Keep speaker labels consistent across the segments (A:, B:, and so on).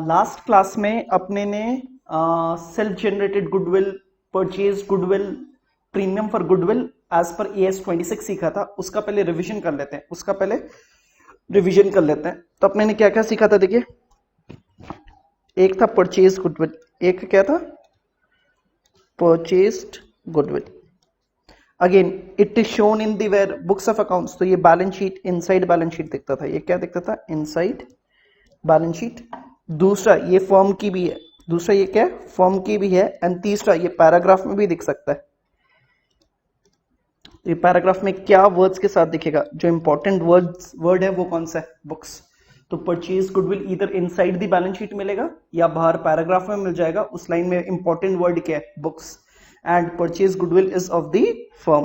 A: Last class में अपने ने self generated goodwill, purchase goodwill, premium for goodwill as पर AS26 सीखा था। उसका पहले रिवीजन कर लेते हैं तो अपने ने क्या क्या सीखा था देखिए। एक था परचेज गुडविल, एक क्या था purchased goodwill. Again it is shown in the where books of accounts, तो ये balance sheet, inside balance sheet दिखता था। ये क्या दिखता था? Inside balance sheet. दूसरा ये फर्म की भी है, दूसरा ये क्या है? फर्म की भी है। एंड तीसरा ये पैराग्राफ में भी दिख सकता है। ये पैराग्राफ में क्या वर्ड्स के साथ दिखेगा? जो इंपॉर्टेंट वर्ड है वो कौन सा है? बुक्स। तो परचेज गुडविल इधर इनसाइड दी बैलेंस शीट मिलेगा या बाहर पैराग्राफ में मिल जाएगा। उस लाइन में इंपॉर्टेंट वर्ड क्या है? Books. And purchase goodwill is of the firm.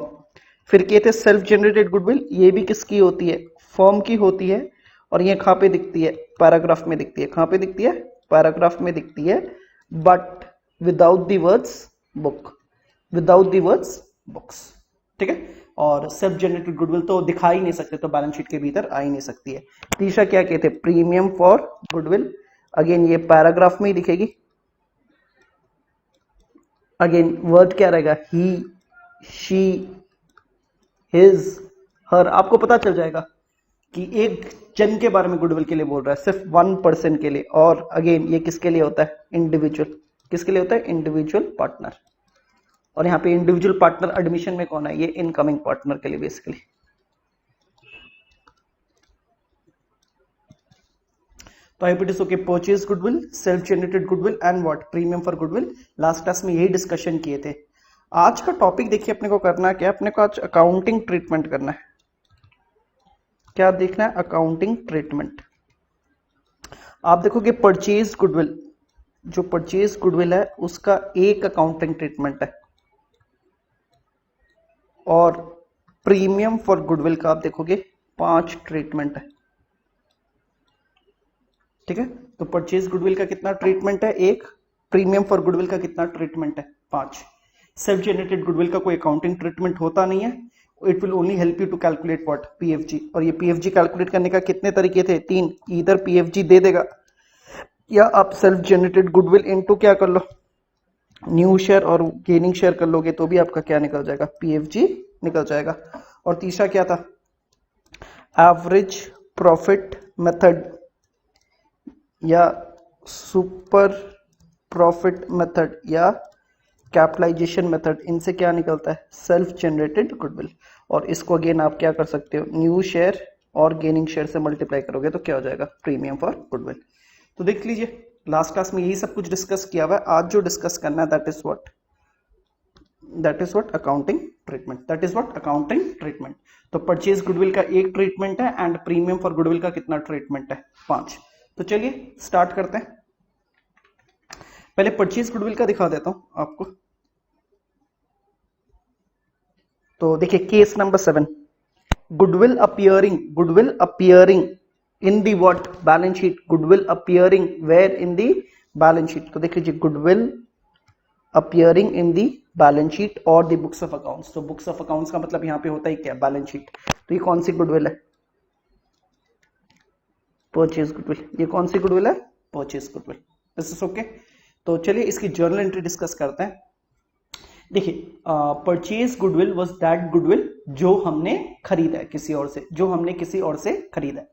A: फिर कहते हैं सेल्फ जनरेटेड गुडविल, ये भी किसकी होती है? फर्म की होती है। और ये कहां पे दिखती है? पैराग्राफ में दिखती है। कहां पे दिखती है? पैराग्राफ में दिखती है, but without the words book, without the words books. ठीक है। और सेल्फ जनरेटेड गुडविल तो दिखा ही नहीं सकते, तो बैलेंस शीट के भीतर आ ही नहीं सकती है। तीसरा क्या कहते हैं? Premium for goodwill. अगेन ये पैराग्राफ में ही दिखेगी। अगेन वर्ड क्या रहेगा? ही, शी, हिज, हर। आपको पता चल जाएगा कि एक जन के बारे में गुडविल के लिए बोल रहा है, सिर्फ वन पर्सन के लिए। और अगेन ये किसके लिए होता है? इंडिविजुअल। किसके लिए होता है? Individual partner. और यहाँ पे इंडिविजुअल पार्टनर एडमिशन में कौन है? ये इनकमिंग पार्टनर के लिए बेसिकली। तो hypothesis okay, purchase goodwill, self generated goodwill and what? Premium for goodwill. Last class में यही डिस्कशन किए थे। आज का टॉपिक देखिए अपने को करना क्या है? अपने को आज अकाउंटिंग ट्रीटमेंट करना है। क्या देखना है? Accounting treatment. आप देखोगे परचेज गुडविल, जो परचेज गुडविल है उसका एक अकाउंटिंग ट्रीटमेंट है, और प्रीमियम फॉर गुडविल का आप देखोगे 5 ट्रीटमेंट है। ठीक है। तो परचेज गुडविल का कितना ट्रीटमेंट है? एक। प्रीमियम फॉर गुडविल का कितना ट्रीटमेंट है? 5। सेल्फ जनरेटेड गुडविल का कोई अकाउंटिंग ट्रीटमेंट होता नहीं है। It will only help you to calculate what? PFG। और ये PFG कैलकुलेट करने का कितने तरीके थे? 3। इधर PFG दे देगा, या आप सेल्फ जनरेटेड गुडविल इनटू क्या कर लो? न्यू शेयर और गेनिंग शेयर कर लोगे तो भी आपका क्या निकल जाएगा? PFG निकल जाएगा। और तीसरा क्या था? एवरेज प्रॉफिट मेथड या सुपर प्रॉफिट मेथड या कैपिटलाइजेशन मेथड। इनसे क्या निकलता है? Self generated goodwill. और इसको अगेन आप क्या कर सकते हो? न्यू शेयर और गेनिंग शेयर से मल्टीप्लाई करोगे तो क्या हो जाएगा? Premium for goodwill. तो देख लीजिए लास्ट क्लास में यही सब कुछ डिस्कस किया हुआ है। आज जो डिस्कस करना है that is what? Accounting treatment. That is what? Accounting treatment. तो परचेज गुडविल का एक ट्रीटमेंट है एंड प्रीमियम फॉर गुडविल का कितना ट्रीटमेंट है? 5। तो चलिए स्टार्ट करते हैं। पहले परचेज गुडविल का दिखा देता हूं आपको। तो देखिए case number 7, goodwill appearing in the what? Balance sheet. Goodwill appearing where? In the balance sheet. तो देख लीजिए goodwill appearing in the balance sheet और दी बुक्स ऑफ अकाउंट्स। तो बुक्स ऑफ अकाउंट्स का मतलब यहां पे होता है क्या? Balance sheet. तो ये कौन सी गुडविल है? Purchase goodwill. ये कौन सी गुडविल है? Purchase goodwill. This is okay. तो चलिए इसकी जर्नल एंट्री डिस्कस करते हैं। देखिए purchase goodwill was that goodwill जो हमने खरीदा है किसी और से, जो हमने किसी और से खरीदा है।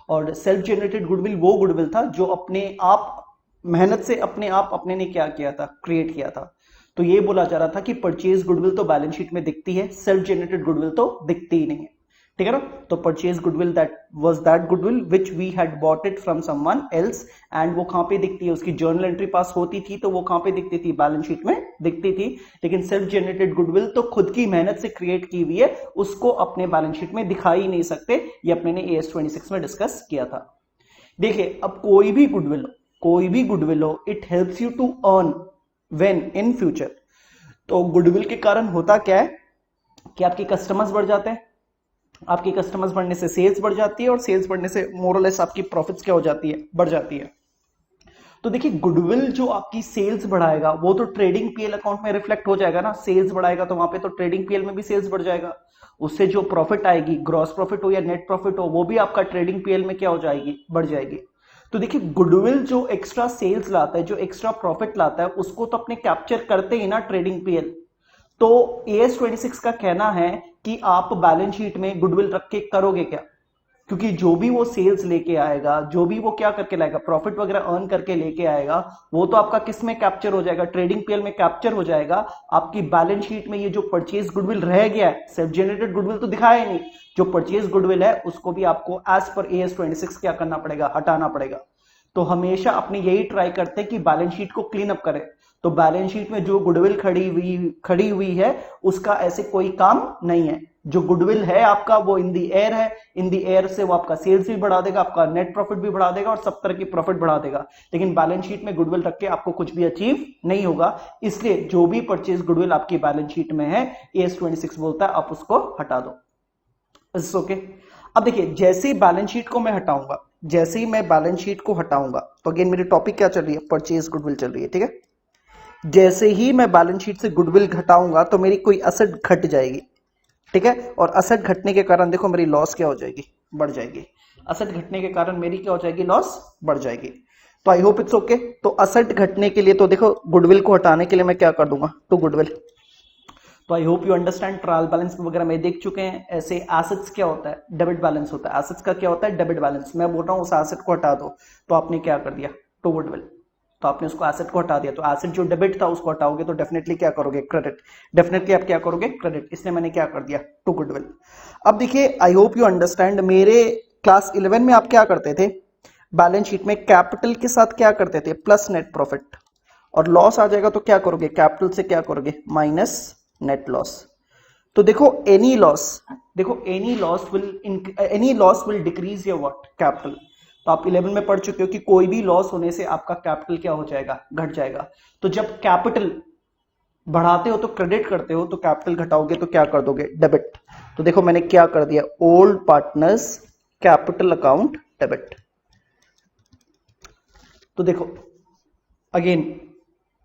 A: और सेल्फ जनरेटेड गुडविल वो गुडविल था जो अपने आप मेहनत से अपने ने क्या किया था? क्रिएट किया था। तो ये बोला जा रहा था कि परचेज गुडविल तो बैलेंस शीट में दिखती है, सेल्फ जनरेटेड गुडविल तो दिखती ही नहीं है। ठीक है ना। तो purchase goodwill that was that goodwill which we had bought it from someone else. And वो कहां पे दिखती है? उसकी जर्नल एंट्री पास होती थी तो वो कहां पे दिखती थी? बैलेंस शीट में दिखती थी। लेकिन सेल्फ जनरेटेड गुडविल तो खुद की मेहनत से क्रिएट की हुई है, उसको अपने बैलेंस शीट में दिखा ही नहीं सकते। ये अपने ने AS26 में डिस्कस किया था। देखिए अब कोई भी गुडविल हो, it helps you to earn when? In future. तो गुडविल के कारण होता क्या है कि आपके कस्टमर्स बढ़ जाते हैं। आपकी कस्टमर्स बढ़ने से सेल्स बढ़ जाती है, और सेल्स बढ़ने से मोरलेस आपकी प्रॉफिट्स क्या हो जाती है? बढ़ जाती है। तो देखिए गुडविल जो आपकी सेल्स बढ़ाएगा वो तो ट्रेडिंग PL अकाउंट में रिफ्लेक्ट हो जाएगा ना। सेल्स बढ़ाएगा तो वहां पे तो ट्रेडिंग PL में भी सेल्स बढ़ जाएगा। उससे जो प्रॉफिट आएगी, ग्रॉस प्रॉफिट हो या नेट प्रॉफिट हो, वो भी आपका ट्रेडिंग PL में क्या हो जाएगी? बढ़ जाएगी। तो देखिए गुडविल जो एक्स्ट्रा सेल्स लाता है, जो एक्स्ट्रा प्रॉफिट लाता है, उसको तो अपने कैप्चर करते ही ना ट्रेडिंग पीएल। तो AS26 का कहना है कि आप बैलेंस शीट में गुडविल रख के करोगे क्या, क्योंकि जो भी वो सेल्स लेके आएगा, जो भी वो क्या करके लाएगा, प्रॉफिट वगैरह अर्न करके लेके आएगा, वो तो आपका किस में कैप्चर हो जाएगा, ट्रेडिंग पीएल में कैप्चर हो जाएगा। आपकी बैलेंस शीट में ये जो परचेज गुडविल रह गया है, सेल्फ जनरेटेड गुडविल तो दिखाया ही नहीं, जो परचेज गुडविल है उसको भी आपको एज पर AS26 क्या करना पड़ेगा, हटाना पड़ेगा। तो हमेशा अपनी यही ट्राई करते हैं कि बैलेंस शीट को क्लीन अप करें। तो बैलेंस शीट में जो गुडविल खड़ी हुई है उसका ऐसे कोई काम नहीं है। जो गुडविल है आपका वो इन दी एयर है, इन दी एयर से वो आपका सेल्स भी बढ़ा देगा, आपका नेट प्रॉफिट भी बढ़ा देगा और सब तरह की प्रॉफिट बढ़ा देगा। लेकिन बैलेंस शीट में गुडविल रख के आपको कुछ भी अचीव नहीं होगा। इसलिए जो भी परचेज गुडविल आपकी बैलेंस शीट में है, AS26 बोलता है आप उसको हटा दो। ओके। अब देखिए जैसे ही बैलेंस शीट को मैं हटाऊंगा, जैसे ही मैं बैलेंस शीट को हटाऊंगा, तो अगेन मेरी टॉपिक क्या चल रही है, परचेज गुडविल चल रही है, ठीक है। जैसे ही मैं बैलेंस शीट से गुडविल घटाऊंगा तो मेरी कोई असेट घट जाएगी, ठीक है। और असेट घटने के कारण देखो मेरी लॉस क्या हो जाएगी, बढ़ जाएगी। असेट घटने के कारण मेरी क्या हो जाएगी, लॉस बढ़ जाएगी। तो आई होप इट्स ओके। तो असेट घटने के लिए तो देखो गुडविल को हटाने के लिए मैं क्या कर दूंगा, तो गुडविल। तो I hope you understand, trial balance वगैरह में देख चुके हैं। ऐसे एसेट्स क्या होता है, डेबिट बैलेंस होता है। एसेट्स का क्या होता है, डेबिट बैलेंस। मैं बोल रहा हूँ उस एसेट को हटा दो, तो आपने क्या कर दिया, टू गुडविल। तो आपने उसको एसेट को हटा दिया, तो एसेट जो डेबिट था उसको हटाओगे तो डेफिनेटली क्या करोगे, क्रेडिट। डेफिनेटली आप क्या करोगे, क्रेडिट। इसलिए मैंने क्या कर दिया, टू गुडविल। अब देखिए आई होप यू अंडरस्टैंड, मेरे क्लास 11 में आप क्या करते थे, बैलेंस शीट में कैपिटल के साथ क्या करते थे, प्लस नेट प्रॉफिट, और लॉस आ जाएगा तो क्या करोगे, कैपिटल से क्या करोगे, माइनस नेट लॉस। तो देखो any loss will decrease your what, capital. तो आप 11 में पढ़ चुके हो कि कोई भी लॉस होने से आपका कैपिटल क्या हो जाएगा, घट जाएगा। तो जब कैपिटल बढ़ाते हो तो क्रेडिट करते हो, तो कैपिटल घटाओगे तो क्या कर दोगे, डेबिट। तो देखो मैंने क्या कर दिया, old partners capital account debit. तो देखो अगेन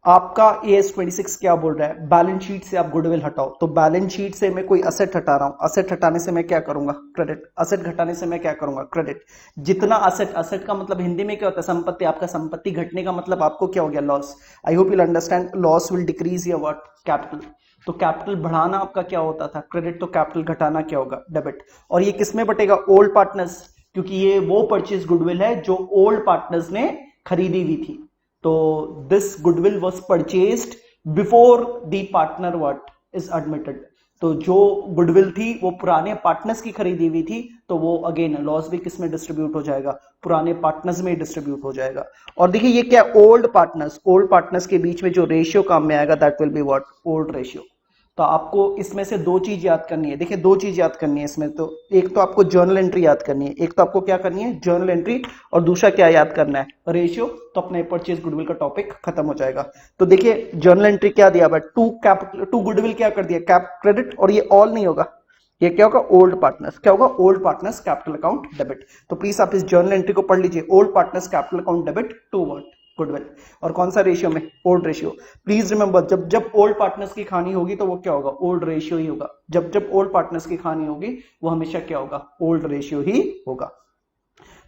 A: आपका AS26 क्या बोल रहा है, बैलेंस शीट से आप गुडविल हटाओ। तो बैलेंस शीट से मैं कोई असेट हटा रहा हूं, असेट हटाने से मैं क्या करूंगा, क्रेडिट। असेट घटाने से मैं क्या करूंगा, क्रेडिट। जितना असेट, असेट का मतलब हिंदी में क्या होता है, संपत्ति। आपका संपत्ति घटने का मतलब आपको क्या हो गया, loss. I hope you understand, loss will decrease your what, capital. तो कैपिटल बढ़ाना आपका क्या होता था, क्रेडिट। तो कैपिटल घटाना क्या होगा, डेबिट। और ये किसमें बटेगा, ओल्ड पार्टनर्स, क्योंकि ये वो परचेज गुडविल है जो ओल्ड पार्टनर्स ने खरीदी हुई थी। तो this goodwill was purchased before the partner what is admitted. तो जो गुडविल थी वो पुराने पार्टनर्स की खरीदी हुई थी, तो वो अगेन लॉस भी किसमें डिस्ट्रीब्यूट हो जाएगा, पुराने पार्टनर्स में डिस्ट्रीब्यूट हो जाएगा। और देखिए ये क्या, ओल्ड पार्टनर्स के बीच में जो रेशियो काम में आएगा, that will be what, old ratio. तो आपको इसमें से दो चीज याद करनी है। देखिए दो चीज याद करनी है इसमें, तो एक तो आपको जर्नल एंट्री याद करनी है, एक तो आपको क्या करनी है, जर्नल एंट्री, और दूसरा क्या याद करना है, रेशियो। तो अपने परचेज गुडविल का टॉपिक खत्म हो जाएगा। तो देखिए जर्नल एंट्री क्या दिया, बट टू गुडविल क्या कर दिया, कैप क्रेडिट, और ये ऑल नहीं होगा, ये क्या होगा, ओल्ड पार्टनर्स। क्या होगा, old partners capital account debit. तो प्लीज आप इस जर्नल एंट्री को पढ़ लीजिए, old partners capital account debit to what, goodwill. और कौन सा रेशियो में, ओल्ड रेशियो। प्लीज रिमेंबर, जब जब ओल्ड पार्टनर्स की खानी होगी तो वो क्या होगा, ओल्ड रेशियो ही होगा। जब जब ओल्ड पार्टनर्स की खानी होगी वो हमेशा क्या होगा, ओल्ड रेशियो ही होगा।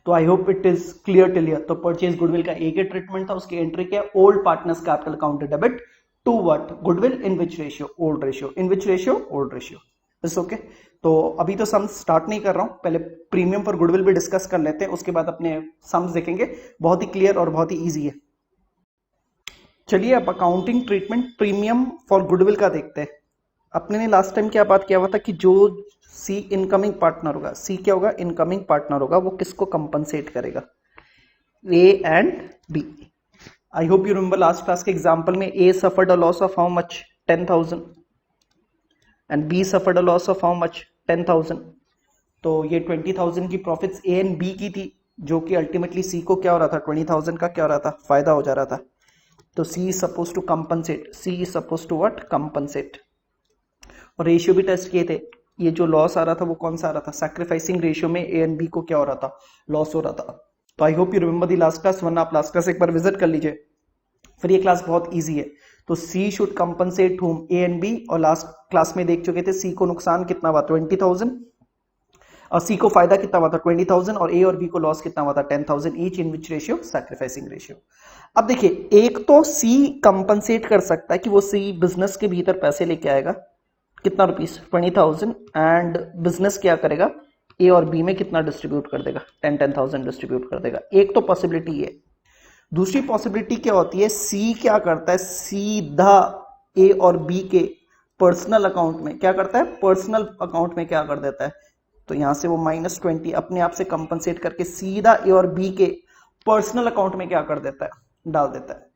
A: तो I hope it is clear till here. तो परचेज गुडविल का एक ही ट्रीटमेंट था, उसकी एंट्री क्या, old partners capital account debit to what, goodwill, in which ratio, old ratio, in which ratio, old ratio. It's okay. तो अभी तो सम्स स्टार्ट नहीं कर रहा हूं, पहले प्रीमियम पर गुडविल भी डिस्कस कर लेते हैं, उसके बाद अपने सम्स देखेंगे। बहुत ही क्लियर और बहुत ही ईजी है। चलिए अब accounting treatment premium for goodwill का देखते हैं। अपने ने लास्ट टाइम क्या बात किया हुआ था कि जो सी इनकमिंग पार्टनर होगा, सी क्या होगा, इनकमिंग पार्टनर होगा, वो किसको कंपनसेट करेगा, A and B. I hope you remember last class के एग्जांपल में A suffered a loss of how much, 10,000, and B suffered a loss of how much, 10,000। तो ये 20,000 की प्रॉफिट्स ए एंड बी की थी, जो कि अल्टीमेटली सी को क्या हो रहा था, 20,000 का क्या हो रहा था, फायदा हो जा रहा था। तो C is supposed to compensate, C is supposed to what, compensate। और रेशियो भी टेस्ट किए थे, ये जो लॉस आ रहा था वो कौन सा आ रहा था, सैक्रिफाइसिंग रेशियो में ए एंड बी को क्या हो रहा था, लॉस हो रहा था। तो I hope you remember the last class, वरना आप लास्ट क्लास एक बार विजिट कर लीजिए, फिर ये क्लास बहुत इजी है। तो C should compensate whom, A and B, और लास्ट क्लास में देख चुके थे C को नुकसान कितना हुआ, 20,000। और सी को फायदा कितना हुआ था 20,000 और ए और बी को लॉस कितना हुआ था 10,000 each, in which ratio sacrificing ratio. अब देखिए एक तो सी कंपनसेट कर सकता है कि वो सी बिजनेस के भीतर पैसे लेके आएगा कितना रुपीस 20,000 एंड बिजनेस क्या करेगा ए और बी में कितना डिस्ट्रीब्यूट कर देगा 10,000 डिस्ट्रीब्यूट कर देगा। एक तो पॉसिबिलिटी है। दूसरी पॉसिबिलिटी क्या होती है सी क्या करता है सीधा ए और बी के पर्सनल अकाउंट में क्या करता है पर्सनल अकाउंट में क्या कर देता है, तो यहां से वो -20 अपने आप से कंपनसेट करके सीधा ए और बी के पर्सनल अकाउंट में क्या कर देता है डाल देता है।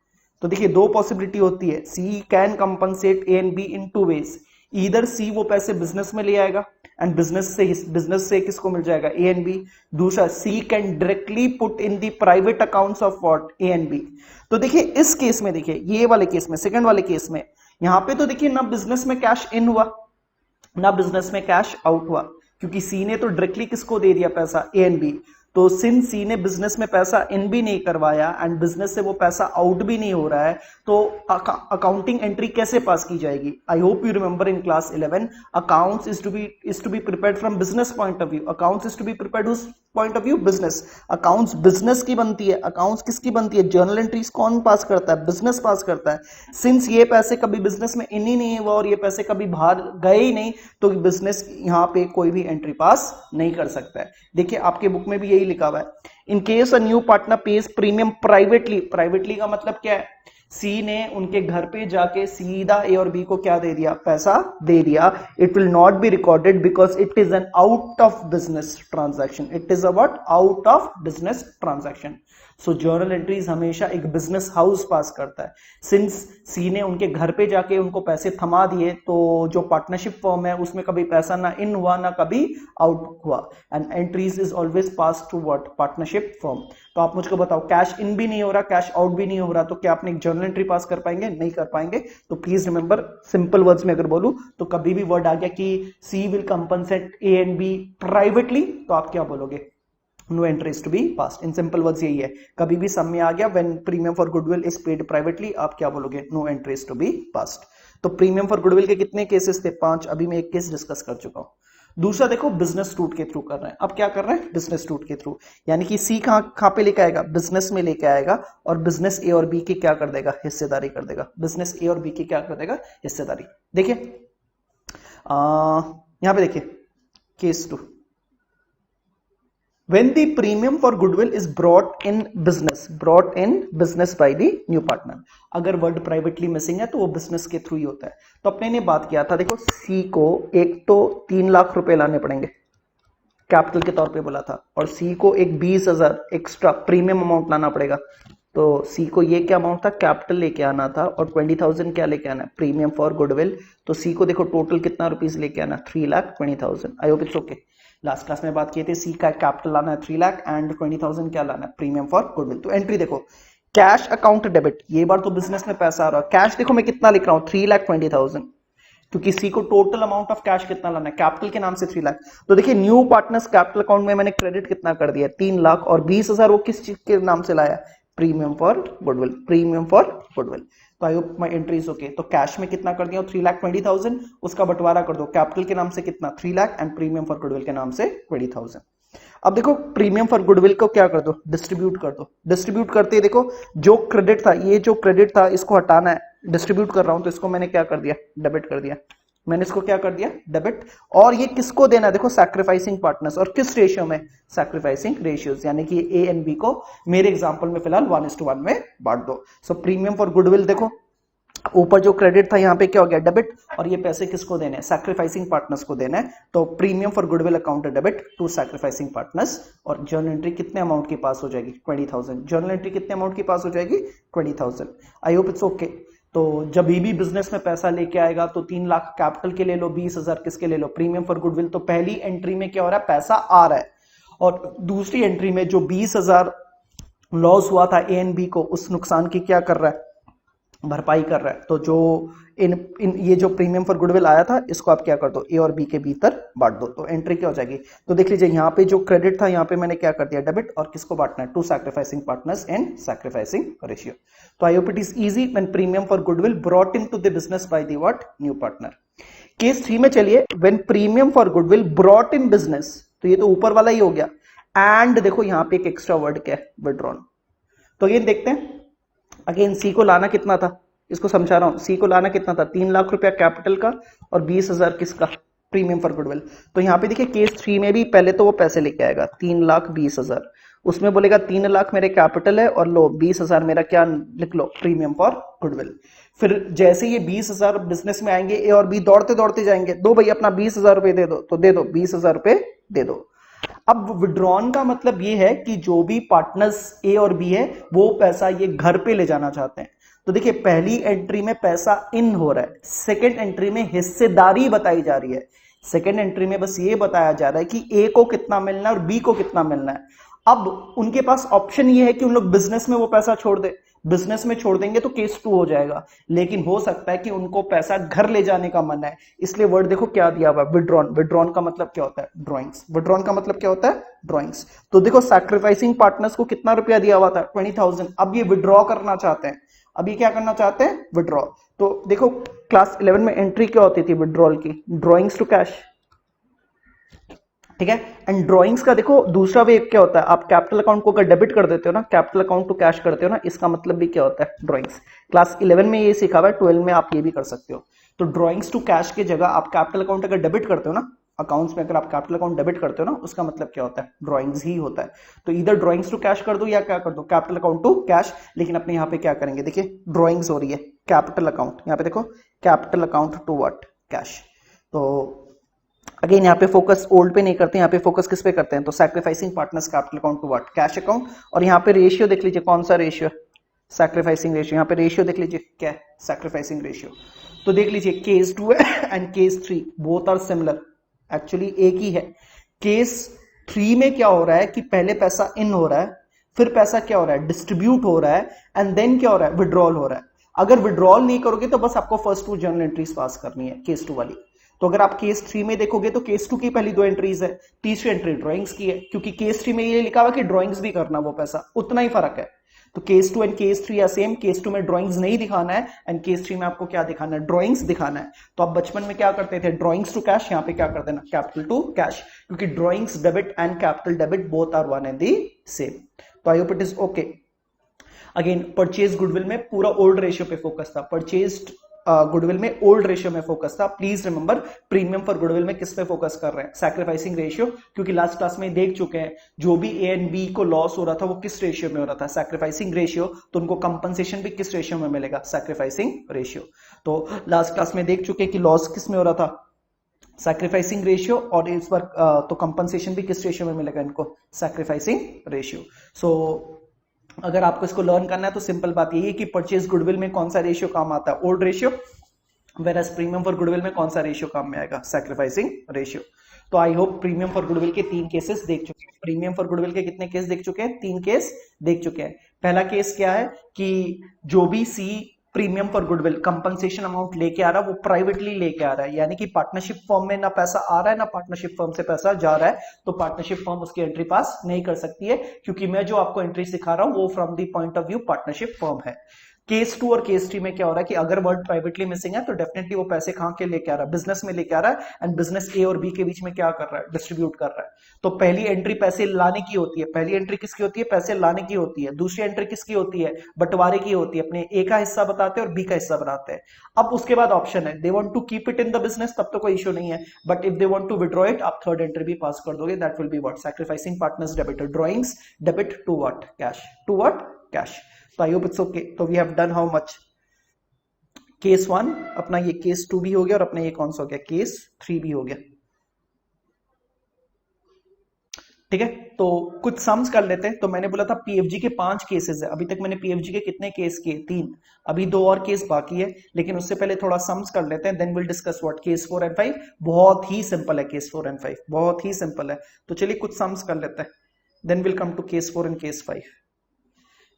A: तो देखिए दो पॉसिबिलिटी होती है C can compensate A and B in two ways, इधर सी वो पैसे बिजनेस में ले आएगा एंड बिजनेस से किसको मिल जाएगा ए एंड बी। दूसरा C can directly put in the private accounts of what A and B. तो देखिए इस केस में देखिए ये वाले केस में सेकंड वाले केस में यहां पे तो देखिए ना बिजनेस में कैश इन हुआ ना बिजनेस में कैश आउट हुआ, क्योंकि सी ने तो डायरेक्टली किसको दे दिया पैसा ए एंड बी। तो सिंस सी ने बिजनेस में पैसा इन भी नहीं करवाया एंड बिजनेस से वो पैसा आउट भी नहीं हो रहा है, तो अकाउंटिंग एंट्री कैसे पास की जाएगी। I hope you remember in class 11 accounts is to be prepared from business point of view. Accounts is to be prepared उस point of view business. Accounts business की बनती है, अकाउंट्स किसकी बनती है जर्नल एंट्रीज कौन पास करता है बिजनेस पास करता है। सिंस ये पैसे कभी बिजनेस में इन ही नहीं हुआ और ये पैसे कभी बाहर गए ही नहीं, तो बिजनेस यहाँ पे कोई भी एंट्री पास नहीं कर सकता है। देखिए आपके बुक में भी यही लिखा हुआ है in case a new partner page premium privately. Privately का मतलब क्या है सी ने उनके घर पे जाके सीधा ए और बी को क्या दे दिया पैसा दे दिया। It will not be recorded because it is an out of business transaction, it is a what out of business transaction. So journal entries हमेशा एक बिजनेस हाउस पास करता है। सिंस सी ने उनके घर पे जाके उनको पैसे थमा दिए, तो जो पार्टनरशिप फर्म है उसमें कभी पैसा ना इन हुआ ना कभी आउट हुआ and entries is always pass to what partnership firm. तो आप मुझको बताओ कैश इन भी नहीं हो रहा कैश आउट भी नहीं हो रहा, तो क्या आपने एक जर्नल एंट्री पास कर पाएंगे नहीं कर पाएंगे। तो प्लीज रिमेंबर सिंपल वर्ड्स में अगर बोलूं तो कभी भी वर्ड आ गया कि C will compensate A and B privately, तो आप क्या बोलोगे no entries to be passed. In simple words यही है, कभी भी सम में आ गया when premium for goodwill is paid privately, आप क्या बोलोगे no entries to be passed. तो प्रीमियम फॉर गुडविल के कितने केसेस थे 5, अभी मैं एक केस डिस्कस कर चुका हूं। दूसरा देखो बिजनेस रूट के थ्रू कर रहे हैं। अब क्या कर रहे हैं बिजनेस रूट के थ्रू, यानी कि सी कहां पे लेके आएगा बिजनेस में लेके आएगा और बिजनेस ए और बी की क्या कर देगा हिस्सेदारी कर देगा। बिजनेस ए और बी की क्या कर देगा हिस्सेदारी। देखिए यहां पे देखिए case 2 when the premium for goodwill is brought in business by the new partner। अगर वर्ड प्राइवेटली मिसिंग है तो वो बिजनेस के थ्रू ही होता है। तो अपने ने बात किया था देखो सी को एक तो 3 लाख रुपए लाने पड़ेंगे कैपिटल के तौर पे बोला था, और सी को एक 20,000 एक्स्ट्रा प्रीमियम अमाउंट लाना पड़ेगा। तो सी को ये क्या अमाउंट था कैपिटल लेके आना था और 20,000 क्या लेके आना प्रीमियम फॉर गुडविल। तो सी को देखो टोटल कितना रुपीस लेके आना 3,20,000। आई hope it's okay. Last class में बात की थी सी का कैपिटल लाना है 3 लाख एंड 20,000 क्या लाना है प्रीमियम फॉर गुडविल। तो एंट्री देखो कैश अकाउंट डेबिट, ये बार तो बिजनेस में पैसा आ रहा है। कैश देखो मैं कितना लिख रहा हूं 3,20,000, क्योंकि सी को टोटल अमाउंट ऑफ कैश कितना लाना है कैपिटल के नाम से 3 लाख। तो देखिए न्यू पार्टनर्स कैपिटल अकाउंट में मैंने क्रेडिट कितना कर दिया 3 लाख और 20,000 वो किस चीज के नाम से लाया premium for goodwill, premium for goodwill. तो I hope my entry is okay. तो कैश में कितना कर दिया 3,20,000, उसका बंटवारा कर दो कैपिटल के नाम से कितना 3 lakh and premium for goodwill के नाम से 20,000। अब देखो प्रीमियम फॉर गुडविल को क्या कर दो डिस्ट्रीब्यूट कर दो। डिस्ट्रीब्यूट करते ही देखो जो क्रेडिट था ये जो क्रेडिट था इसको हटाना है, डिस्ट्रीब्यूट कर रहा हूं तो इसको मैंने क्या कर दिया डेबिट कर दिया। मैंने इसको क्या कर दिया डेबिट, और ये किसको देना है देखो सैक्रिफाइसिंग पार्टनर्स, और किस रेशियो में सैक्रिफाइसिंग रेशियोज, यानी कि ए एंड बी को मेरे एग्जांपल में फिलहाल 1:1 में बांट दो। सो प्रीमियम फॉर गुडविल देखो ऊपर जो क्रेडिट था यहाँ पे क्या हो गया डेबिट, और ये पैसे किसको देने हैं सैक्रिफाइसिंग पार्टनर्स को देना है। तो premium for goodwill account debit to sacrificing partners, और जर्नल एंट्री कितने अमाउंट की पास हो जाएगी 20,000। जर्नल एंट्री कितने अमाउंट की पास हो जाएगी 20,000। आई होप इट्स ओके। तो जब भी बिजनेस में पैसा लेके आएगा तो 3 लाख कैपिटल के ले लो 20,000 किसके ले लो प्रीमियम फॉर गुडविल। तो पहली एंट्री में क्या हो रहा है पैसा आ रहा है, और दूसरी एंट्री में जो 20,000 लॉस हुआ था ए एंड बी को उस नुकसान की क्या कर रहा है भरपाई कर रहा है। तो जो ये जो प्रीमियम फॉर गुडविल आया था इसको आप क्या कर दो ए और बी के भीतर बांट दो। तो एंट्री क्या हो जाएगी, तो देख लीजिए यहाँ पे जो क्रेडिट था यहाँ पे मैंने क्या कर दिया डेबिट, और किसको बांटना है to sacrificing partners and sacrificing ratio. तो I hope it is easy when premium for goodwill brought into the business by the what new partner. Case 3 में चलिए when premium for goodwill brought in business तो ये तो ऊपर वाला ही हो गया। एंड देखो यहाँ पे एक एक्स्ट्रा वर्ड क्या है, विड्रॉन। तो अगेन देखते हैं, अगेन सी को लाना कितना था, इसको समझा रहा हूं, सी को लाना कितना था, 3 लाख रुपया कैपिटल का और 20,000 किसका, प्रीमियम फॉर गुडविल। तो यहाँ पे देखिए केस 3 में भी पहले तो वो पैसे लेके आएगा 3,20,000, उसमें बोलेगा 3 लाख मेरे कैपिटल है और लो 20,000 मेरा क्या लिख लो, प्रीमियम फॉर गुडविल। फिर जैसे ये 20,000 बिजनेस में आएंगे, ए और बी दौड़ते दौड़ते जाएंगे, दो भाई अपना 20,000 रुपए दे दो, तो दे दो 20,000 रुपए दे दो। अब विड्रॉन का मतलब ये है कि जो भी पार्टनर्स ए और बी है वो पैसा ये घर पे ले जाना चाहते हैं। तो देखिए पहली एंट्री में पैसा इन हो रहा है, सेकेंड एंट्री में हिस्सेदारी बताई जा रही है। सेकेंड एंट्री में बस ये बताया जा रहा है कि ए को कितना मिलना है और बी को कितना मिलना है। अब उनके पास ऑप्शन ये है कि उन लोग बिजनेस में वो पैसा छोड़ दे, बिजनेस में छोड़ देंगे तो केस 2 हो जाएगा, लेकिन हो सकता है कि उनको पैसा घर ले जाने का मन है, इसलिए वर्ड देखो क्या दिया हुआ है, विड्रॉन। विड्रॉन का मतलब क्या होता है, ड्रॉइंग्स। विड्रॉन का मतलब क्या होता है, ड्रॉइंग्स। तो देखो सैक्रिफाइसिंग पार्टनर्स को कितना रुपया दिया हुआ था, 20,000। अब ये विड्रॉ करना चाहते हैं, अब ये क्या करना चाहते हैं, विड्रॉ। तो देखो क्लास 11 में एंट्री क्या होती थी विड्रॉल की, ड्रॉइंग्स टू कैश, ठीक है। एंड ड्रॉइंग्स का देखो दूसरा वे क्या होता है, आप कैपिटल अकाउंट को अगर डेबिट कर देते हो ना, कैपिटल अकाउंट टू कैश करते हो ना, इसका मतलब भी क्या होता है, ड्रॉइंग्स। क्लास 11 में ये सीखा हुआ है, 12 में आप ये भी कर सकते हो। तो ड्रॉइंग्स टू कैश की जगह आप कैपिटल अकाउंट अगर डेबिट करते हो ना, अकाउंट्स में अगर आप कैपिटल अकाउंट डेबिट करते हो ना, उसका मतलब क्या होता है, ड्रॉइंग्स ही होता है। तो इधर ड्रॉइंग्स टू कैश कर दो या क्या कर दो, कैपिटल अकाउंट टू कैश। लेकिन अपने यहाँ पे क्या करेंगे, देखिए ड्रॉइंग्स हो रही है, कैपिटल अकाउंट, यहाँ पे देखो capital account to what, cash. तो अगेन यहाँ पे फोकस ओल्ड पे नहीं करते, यहाँ पे फोकस किस पे करते हैं, तो sacrificing partners capital account to what, cash account. और यहाँ पे रेशियो देख लीजिए, कौन सा रेशियो, सैक्रिफाइसिंग रेशियो। यहाँ पे रेशियो देख लीजिए क्या है, सैक्रिफाइसिंग रेशियो। तो देख लीजिए case 2 and case 3 both are similar, actually एक ही है। केस 3 में क्या हो रहा है कि पहले पैसा इन हो रहा है, फिर पैसा क्या हो रहा है, डिस्ट्रीब्यूट हो रहा है, एंड देन क्या हो रहा है, विड्रॉल हो रहा है। अगर विड्रॉल नहीं करोगे तो बस आपको फर्स्ट 2 जर्नल एंट्रीज पास करनी है केस 2 वाली। तो अगर आप केस 3 में देखोगे तो केस 2 की पहली 2 एंट्रीज है, तीसरी एंट्री ड्राइंग्स की है, क्योंकि केस 3 में ये लिखा हुआ कि ड्राइंग्स भी करना, वो पैसा उतना ही फर्क है। तो केस 2 एंड केस 3 या सेम, केस 2 में ड्राइंग्स नहीं दिखाना है एंड केस 3 में आपको क्या दिखाना है, ड्राइंग्स दिखाना है। तो आप बचपन में क्या करते थे, ड्राइंग्स टू कैश, यहाँ पे क्या कर देना, कैपिटल टू कैश, क्योंकि drawings debit and capital debit both are one and the same. तो I hope it is okay. Again purchase goodwill में पूरा ओल्ड रेशियो पे फोकस था, परचेज्ड गुडविल में ओल्ड रेशियो में फोकस था। Please remember premium for goodwill में किस पे फोकस कर रहे हैं, सैक्रिफाइसिंग रेशियो, क्योंकि लास्ट क्लास में देख चुके हैं जो भी ए एंड बी को लॉस हो रहा था वो किस रेशियो में हो रहा था, सैक्रिफाइसिंग रेशियो। तो उनको कंपनसेशन भी किस रेशियो में मिलेगा, सैक्रिफाइसिंग रेशियो। तो लास्ट क्लास में देख चुके हैं कि लॉस किस में हो रहा था, सैक्रिफाइसिंग रेशियो, और इस बार तो कंपनसेशन भी किस रेशियो में मिलेगा इनको, सैक्रिफाइसिंग रेशियो। सो अगर आपको इसको लर्न करना है तो सिंपल बात यही है कि परचेज गुडविल में कौन सा रेशियो काम आता है, old ratio, whereas premium for goodwill में कौन सा रेशियो काम में आएगा, सैक्रिफाइसिंग रेशियो। तो I hope premium for goodwill के 3 केसेस देख चुके हैं। प्रीमियम फॉर गुडविल के कितने केस देख चुके हैं, 3 केस देख चुके हैं। पहला केस क्या है कि जो भी C premium for goodwill compensation amount लेके आ रहा है वो प्राइवेटली लेके आ रहा है, यानी कि पार्टनरशिप फर्म में ना पैसा आ रहा है ना पार्टनरशिप फर्म से पैसा जा रहा है, तो पार्टनरशिप फर्म उसकी एंट्री पास नहीं कर सकती है, क्योंकि मैं जो आपको एंट्री सिखा रहा हूं वो from the point of view partnership firm है। केस 2 और केस 3 में क्या हो रहा है कि अगर वर्ड प्राइवेटली मिसिंग है तो डेफिनेटली वो पैसे कहां के लेके आ रहा है, बिजनेस में लेके आ रहा है, एंड बिजनेस ए और बी के बीच में क्या कर रहा है, डिस्ट्रीब्यूट कर रहा है। तो पहली एंट्री पैसे लाने की होती है, पहली एंट्री किसकी होती है, पैसे लाने की होती है। दूसरी एंट्री किसकी होती है, बंटवारे की होती है, अपने ए का हिस्सा बताते हैं और बी का हिस्सा बनाते हैं। अब उसके बाद ऑप्शन है, they want to keep it in the business, तब तो कोई इशू नहीं है, but if they want to withdraw it, आप थर्ड एंट्री भी पास कर दोगे, that will be what, sacrificing partners debit, drawings debit to what, cash, to what, cash. तो आई होप इट्स ओके। तो we have done how much, case 1 अपना, ये case 2 भी हो गया, और अपना ये कौन सा हो गया, केस 3 भी हो गया, ठीक है। तो कुछ सम्स कर लेते हैं। तो मैंने बोला था पीएफजी के 5 केसेस है, अभी तक मैंने पीएफजी के कितने केस किए, 3, अभी 2 और केस बाकी है, लेकिन उससे पहले थोड़ा सम्स कर लेते हैं, then will discuss what case 4 and 5। बहुत ही सिंपल है केस 4 एंड 5, बहुत ही सिंपल है। तो चलिए कुछ सम्स कर लेते हैं, then will come to case 4 and case 5।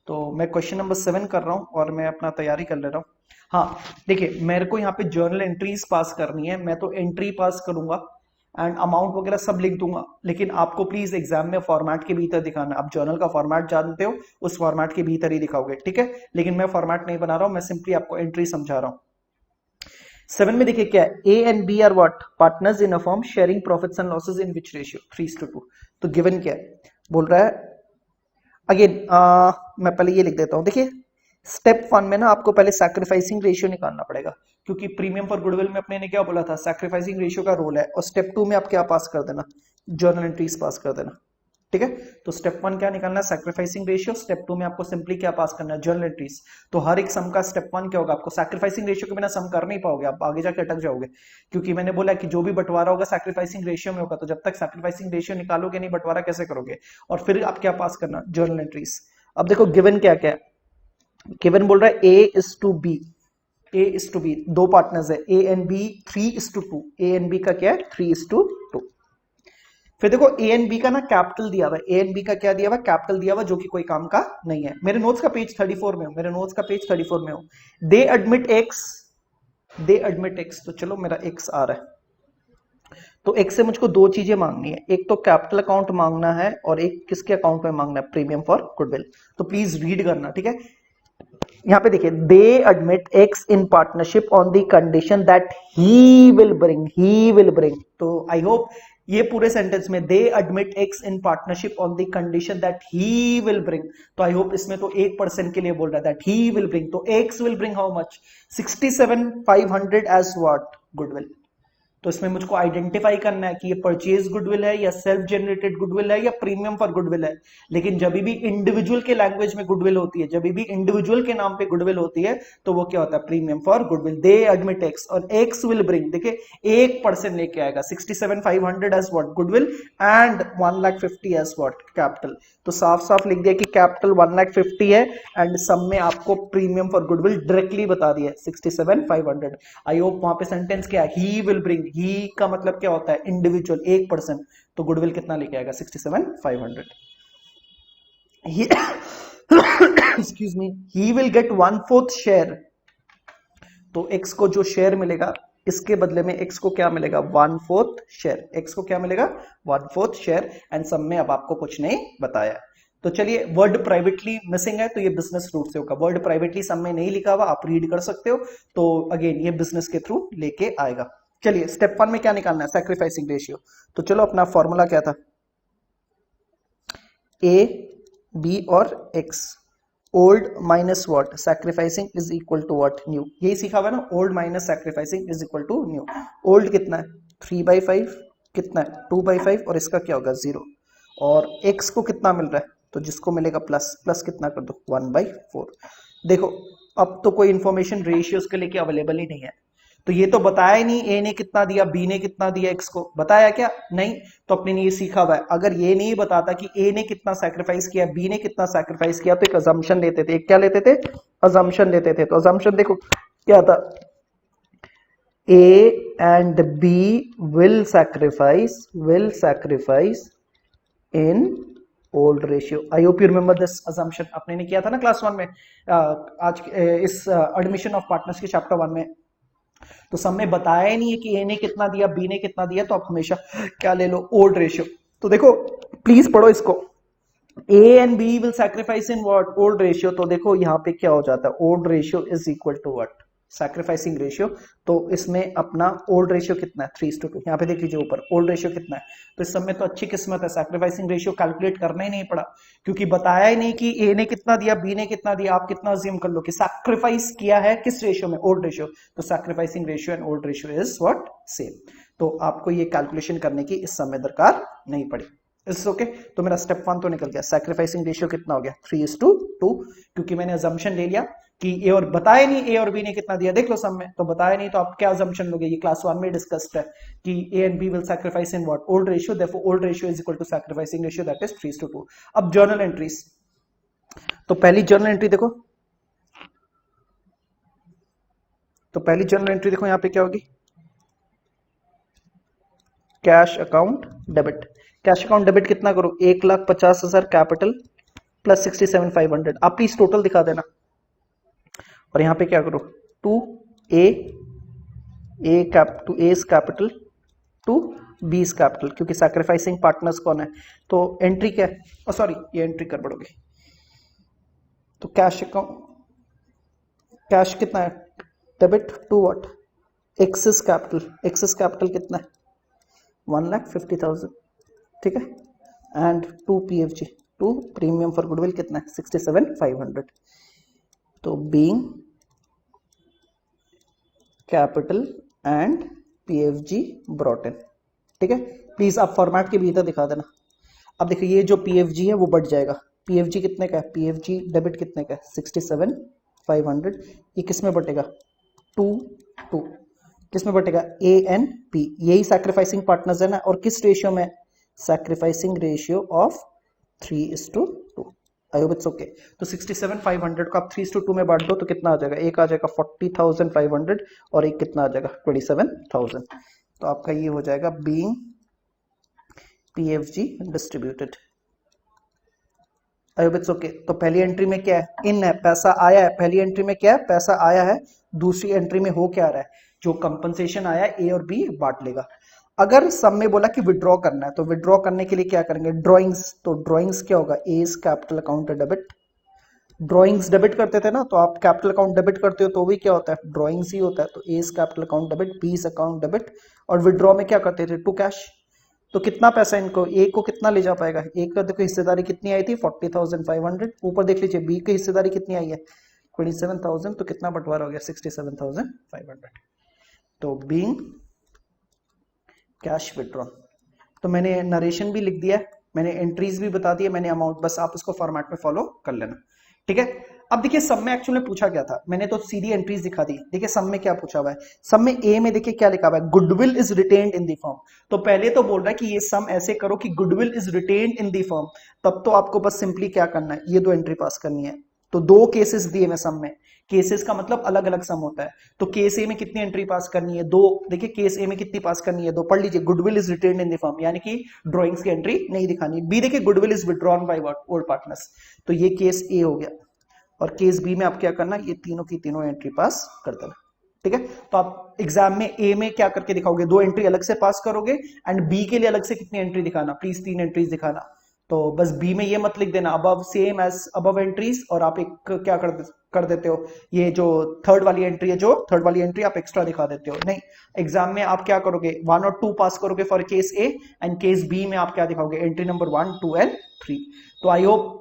A: तो मैं क्वेश्चन नंबर 7 कर रहा हूं और मैं अपना तैयारी कर ले रहा हूं। हाँ देखिए, मेरे को यहाँ पे जर्नल एंट्रीज पास करनी है, मैं तो एंट्री पास करूंगा एंड अमाउंट वगैरह सब लिख दूंगा, लेकिन आपको प्लीज एग्जाम में फॉर्मेट के भीतर दिखाना। आप जर्नल का फॉर्मेट जानते हो, उस फॉर्मेट के भीतर ही दिखाओगे, ठीक है। लेकिन मैं फॉर्मेट नहीं बना रहा हूं, मैं सिंपली आपको एंट्री समझा रहा हूं। 7 में देखिए क्या है, A and B are what partners in a firm sharing profits and losses in which ratio 3:2। तो गिवन क्या है, बोल रहा है अगेन, मैं पहले ये लिख देता हूं। देखिए स्टेप 1 में ना आपको पहले सैक्रिफाइसिंग रेशियो निकालना पड़ेगा, क्योंकि प्रीमियम फॉर गुडविल में अपने ने क्या बोला था, सैक्रिफाइसिंग रेशियो का रोल है। और स्टेप 2 में आप क्या पास कर देना, जर्नल एंट्रीज पास कर देना, ठीक है। तो स्टेप 1 क्या निकालना है, सैक्रिफाइसिंग रेशियो। स्टेप 2 में आपको सिंपली क्या पास करना है, जर्नल एंट्रीज। तो हर एक सम का स्टेप 1 क्या होगा, आपको सैक्रिफाइसिंग रेशियो के बिना सम कर नहीं पाओगे, आप आगे जाके अटक जाओगे, क्योंकि मैंने बोला कि जो भी बंटवारा होगा सैक्रिफाइसिंग रेशियो में होगा। तो जब तक सैक्रिफाइसिंग रेशियो निकालोगे नहीं, बंटवारा कैसे करोगे। और फिर आप क्या पास करना, जर्नल एंट्रीज। अब देखो गिवन क्या क्या है, गिवन बोल रहा है A is to B, A is to B, दो पार्टनर्स है A and B, 3:2। A and B का क्या है, 3:2। फिर देखो ए एंड बी का ना कैपिटल दिया हुआ है, ए एंड बी का क्या दिया हुआ, कैपिटल दिया हुआ, जो कि कोई काम का नहीं है। मेरे नोट्स का पेज 34 में हो, मेरे नोट्स का पेज 34 में हो। दे एडमिट एक्स, दे एडमिट एक्स, तो चलो मेरा एक्स आ रहा है। तो एक्स से मुझको दो चीजें मांगनी है, एक तो कैपिटल अकाउंट मांगना है और एक किसके अकाउंट में मांगना है, प्रीमियम फॉर गुडविल। तो प्लीज रीड करना, ठीक है। यहाँ पे देखिए, दे admit x in partnership on the condition that he will bring, he will bring. तो आई होप ये पूरे सेंटेंस में दे admit x in partnership on the condition that he will bring, तो आई होप इसमें तो 1% के लिए बोल रहा है, दैट ही विल ब्रिंग। तो X will bring how much, 67,500 as what, goodwill. तो इसमें मुझको आइडेंटिफाई करना है कि ये परचेज गुडविल है या सेल्फ जनरेटेड गुडविल है या प्रीमियम फॉर गुडविल है। लेकिन जब भी इंडिविजुअल के लैंग्वेज में गुडविल होती है, जब भी इंडिविजुअल के नाम पे गुडविल होती है, तो वो क्या होता है, premium for goodwill. They admit X, और एक्स विल ब्रिंग, देखिए 1% लेके आएगा, 67,500 as what, goodwill, and 1,50,000 as what, capital. तो साफ साफ लिख दिया कि कैपिटल 1,50,000 है, एंड सम में आपको प्रीमियम फॉर गुडविल डायरेक्टली बता दिया 67,500। आई होप वहां पे सेंटेंस क्या है, ही विल ब्रिंग, ही का मतलब क्या होता है, इंडिविजुअल 1%। तो गुडविल कितना लेके आएगा, 67,500। Excuse me, he will get 1/4 share. तो एक्स को जो शेयर मिलेगा, इसके बदले में एक्स को क्या मिलेगा, 1/4 शेयर। एक्स को क्या मिलेगा, 1/4 शेयर, एंड सब में अब आपको कुछ नहीं बताया। तो चलिए, वर्ड प्राइवेटली मिसिंग है, तो ये बिजनेस रूट से होगा। वर्ड प्राइवेटली सब में नहीं लिखा हुआ, आप रीड कर सकते हो। तो अगेन ये बिजनेस के थ्रू लेके आएगा। चलिए स्टेप 1 में क्या निकालना है, सैक्रिफाइसिंग रेशियो। तो चलो अपना फॉर्मूला क्या था, ए बी और X, old minus what, sacrificing is equal to what, new. यही सीखा हुआ ना, old minus sacrificing is equal to new. Old कितना है, 3/5, कितना है 2/5, और इसका क्या होगा 0। और x को कितना मिल रहा है, तो जिसको मिलेगा प्लस, प्लस कितना कर दो 1/4। देखो अब तो कोई इंफॉर्मेशन रेशियोज के लिए अवेलेबल ही नहीं है। तो ये तो बताया ही नहीं, ए ने कितना दिया, बी ने कितना दिया, एक्स को बताया क्या नहीं। तो अपने ने ये सीखा हुआ है, अगर ये नहीं बताता कि ए ने कितना सैक्रिफाइस किया, बी ने कितना सैक्रिफाइस किया, तो एक अजम्पशन लेते थे। क्या लेते थे, अजम्पशन लेते थे। तो अजम्पशन देखो क्या था, A and B will sacrifice in old ratio. I hope you remember this assumption, अपने ने किया था ना क्लास 1 में, आज इस एडमिशन ऑफ पार्टनर्स के चैप्टर 1 में। तो सब में बताया ही नहीं है कि ए ने कितना दिया, बी ने कितना दिया, तो आप हमेशा क्या ले लो, ओल्ड रेशियो। तो देखो प्लीज पढ़ो इसको, A and B will sacrifice in what, old ratio. तो देखो यहाँ पे क्या हो जाता है, old ratio is equal to what, sacrificing ratio. तो इसमें अपना ओल्ड रेशियो कितना है, 3:2। यहाँ पे देख लीजिए ऊपर ओल्ड रेशियो कितना है। तो इस समय तो अच्छी किस्मत है, सैक्रिफाइसिंग रेशियो कैलकुलेट करना ही नहीं पड़ा, क्योंकि बताया ही नहीं कि ए ने कितना दिया, बी ने कितना दिया। आप कितना अज्यूम कर लो कि सैक्रिफाइस किया है किस रेशियो में, ओल्ड रेशियो। तो sacrificing ratio and old ratio is what, same. तो आपको ये कैलकुलेशन करने की इस समय दरकार नहीं पड़ी। इस ओके। तो मेरा स्टेप 1 तो निकल गया, सैक्रिफाइसिंग रेशियो कितना हो गया 3:2, क्योंकि मैंने अजम्पशन ले लिया कि ए और बताया नहीं, ए और बी ने कितना दिया, देख लो सब में तो बताया नहीं। तो आप क्या अजम्पशन लोगे, ये क्लास 1 में डिस्कस्ड है कि A and B will sacrifice in what, old ratio. Therefore old ratio is equal to sacrificing ratio, that is 3:2। अब जर्नल एंट्रीज, तो पहली जर्नल एंट्री देखो, तो पहली जर्नल एंट्री देखो यहाँ पे क्या होगी, cash account debit. Cash account debit कितना करो, 1,50,000 कैपिटल प्लस 67,500। आप प्लीज टोटल दिखा देना। और यहां पे क्या करो, to A capital, to B capital, क्योंकि सैक्रिफाइसिंग पार्टनर्स कौन है। तो एंट्री क्या है, सॉरी ये एंट्री कर पड़ोगे। तो कैश अकाउंट, कैश कितना है, debit to what, excess capital कितना है 1,50,000, ठीक है। And to PFG, to premium for goodwill कितना है 67,500। तो being capital and PFG brought in, ठीक है। प्लीज आप फॉर्मेट के भीतर दिखा देना। अब देखिए ये जो PFG है वो बढ़ जाएगा, PFG कितने का है, PFG डेबिट कितने का है 67,500, ये किस में बटेगा 2 किस में बटेगा ANP, यही सैक्रिफाइसिंग पार्टनर्स है ना, और किस रेशियो में, sacrificing ratio of 3:2। I hope it's okay. तो 67,500 को आप 3:2 में बांट दो तो कितना आ जाएगा, एक आ जाएगा 40,500 और एक कितना आ जाएगा 27,000। तो आपका ये हो जाएगा being PFG distributed. I hope it's okay. तो पहली एंट्री में क्या है, इन है, पैसा आया है, पहली एंट्री में क्या है, पैसा आया है। दूसरी एंट्री में हो क्या रहा है, जो कंपनसेशन आया है A और B बांट लेगा। अगर सब में बोला कि विड्रॉ करना है तो विड्रॉ करने के लिए क्या करेंगे, ड्रॉइंग्स। तो ड्रॉइंग्स क्या होगा, as capital account debit, drawings debit करते थे ना, तो आप कैपिटल अकाउंट डेबिट करते हो तो भी क्या होता है, ड्रॉइंग्स ही होता है। तो एज कैपिटल अकाउंट डेबिट, बीस अकाउंट डेबिट, और विड्रॉ में क्या करते थे, टू कैश। तो कितना पैसा इनको, ए को कितना ले जा पाएगा, ए का देखो हिस्सेदारी कितनी आई थी 40,500, ऊपर देख लीजिए बी की हिस्सेदारी कितनी आई है 27,000, तो कितना बंटवारा हो गया 67,500। तो बीइंग कैश विड्रॉन। तो मैंने नरेशन भी लिख दिया है, मैंने एंट्रीज भी बता दिया, मैंने अमाउंट, बस आप उसको फॉर्मेट में फॉलो कर लेना, ठीक है। अब देखिए सब में एक्चुअली पूछा क्या था, मैंने तो सीधी एंट्रीज दिखा दी। देखिए सब में क्या पूछा हुआ है, सब में ए में देखिए क्या लिखा हुआ है, goodwill is retained in the firm. तो पहले तो बोल रहा है कि ये सम ऐसे करो कि goodwill is retained in the firm, तब तो आपको बस सिंपली क्या करना है, ये दो एंट्री पास करनी है। तो दो केसेस दिए मैं सम में, केसेस का मतलब अलग अलग सम होता है। तो केस ए में कितनी एंट्री पास करनी है, दो। देखिए केस ए में कितनी पास करनी है, दो। पढ़ लीजिए, goodwill is retained in the firm, यानी कि ड्रॉइंग्स की एंट्री नहीं दिखानी। बी देखिए goodwill is withdrawn by old partners, तो ये केस ए हो गया। और केस बी में आप क्या करना, ये तीनों की तीनों एंट्री पास कर देना, ठीक है। तो आप एग्जाम में ए में क्या करके दिखाओगे, दो एंट्री अलग से पास करोगे, एंड बी के लिए अलग से कितनी एंट्री दिखाना, प्लीज 3 एंट्रीज दिखाना। तो बस बी में ये मत लिख देना above same as above entries, और आप एक क्या कर देते हो, ये जो थर्ड वाली एंट्री है, जो थर्ड वाली एंट्री आप एक्स्ट्रा दिखा देते हो। नहीं, एग्जाम में आप क्या करोगे, 1 और 2 पास करोगे for case A, and case B में आप क्या दिखाओगे, एंट्री नंबर 1, 2 एंड 3। तो आई होप,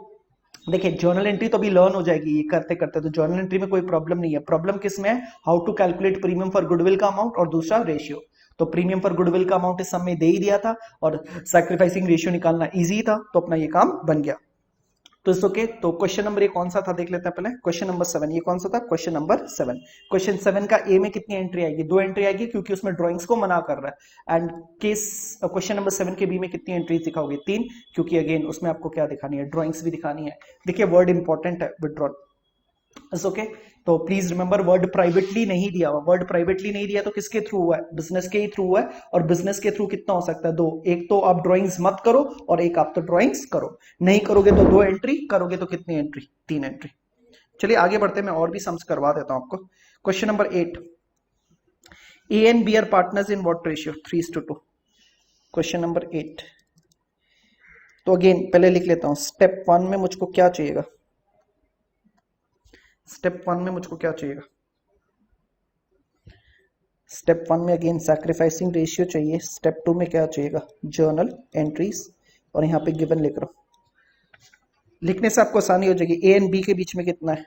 A: देखिए जर्नल एंट्री तो अभी लर्न हो जाएगी ये करते करते, तो जर्नल एंट्री में कोई प्रॉब्लम नहीं है। प्रॉब्लम किस में है, how to calculate premium for goodwill का अमाउंट, और दूसरा रेशियो। तो प्रीमियम फॉर गुडविल का अमाउंट इस सब में दे ही दिया था, और सैक्रिफाइसिंग रेशियो निकालना इजी था, तो अपना ये काम बन गया। तो इट्स ओके। तो क्वेश्चन नंबर ये कौन सा था देख लेते हैं पहले, क्वेश्चन नंबर 7, ये कौन सा था, क्वेश्चन नंबर 7। क्वेश्चन 7 का ए में कितनी एंट्री आएगी, 2 एंट्री आएगी, क्योंकि उसमें ड्राइंग्स को मना कर रहा है। एंड केस क्वेश्चन नंबर 7 के बी में कितनी एंट्रीज दिखाओगे, 3, क्योंकि अगेन उसमें आपको क्या दिखानी है, ड्राइंग्स भी दिखानी है। देखिए वर्ड इंपॉर्टेंट है, विड्रॉल, इट्स ओके। तो प्लीज रिमेंबर, वर्ड प्राइवेटली नहीं दिया हुआ, वर्ड प्राइवेटली नहीं दिया तो किसके थ्रू हुआ है, बिजनेस के ही थ्रू हुआ है। और बिजनेस के थ्रू कितना हो सकता है, 2, एक तो आप ड्राइंग्स मत करो, और एक आप तो ड्राइंग्स करो। नहीं करोगे तो 2 एंट्री, करोगे तो कितनी एंट्री, 3 एंट्री। चलिए आगे बढ़ते हैं, मैं और भी सम्स करवा देता हूं आपको। Question number 8, A and B are partners in what ratio, 3:2। Question number 8। तो अगेन पहले लिख लेता हूं, स्टेप 1 में मुझको क्या चाहिएगा, स्टेप 1 में मुझको क्या चाहिएगा, स्टेप 1 में अगेन सैक्रिफाइसिंग रेशियो चाहिए। स्टेप 2 में क्या चाहिएगा, जर्नल एंट्रीज, और यहाँ पे गिवन लिख रहा हूं, लिखने से आपको आसानी हो जाएगी। ए एंड बी के बीच में कितना है,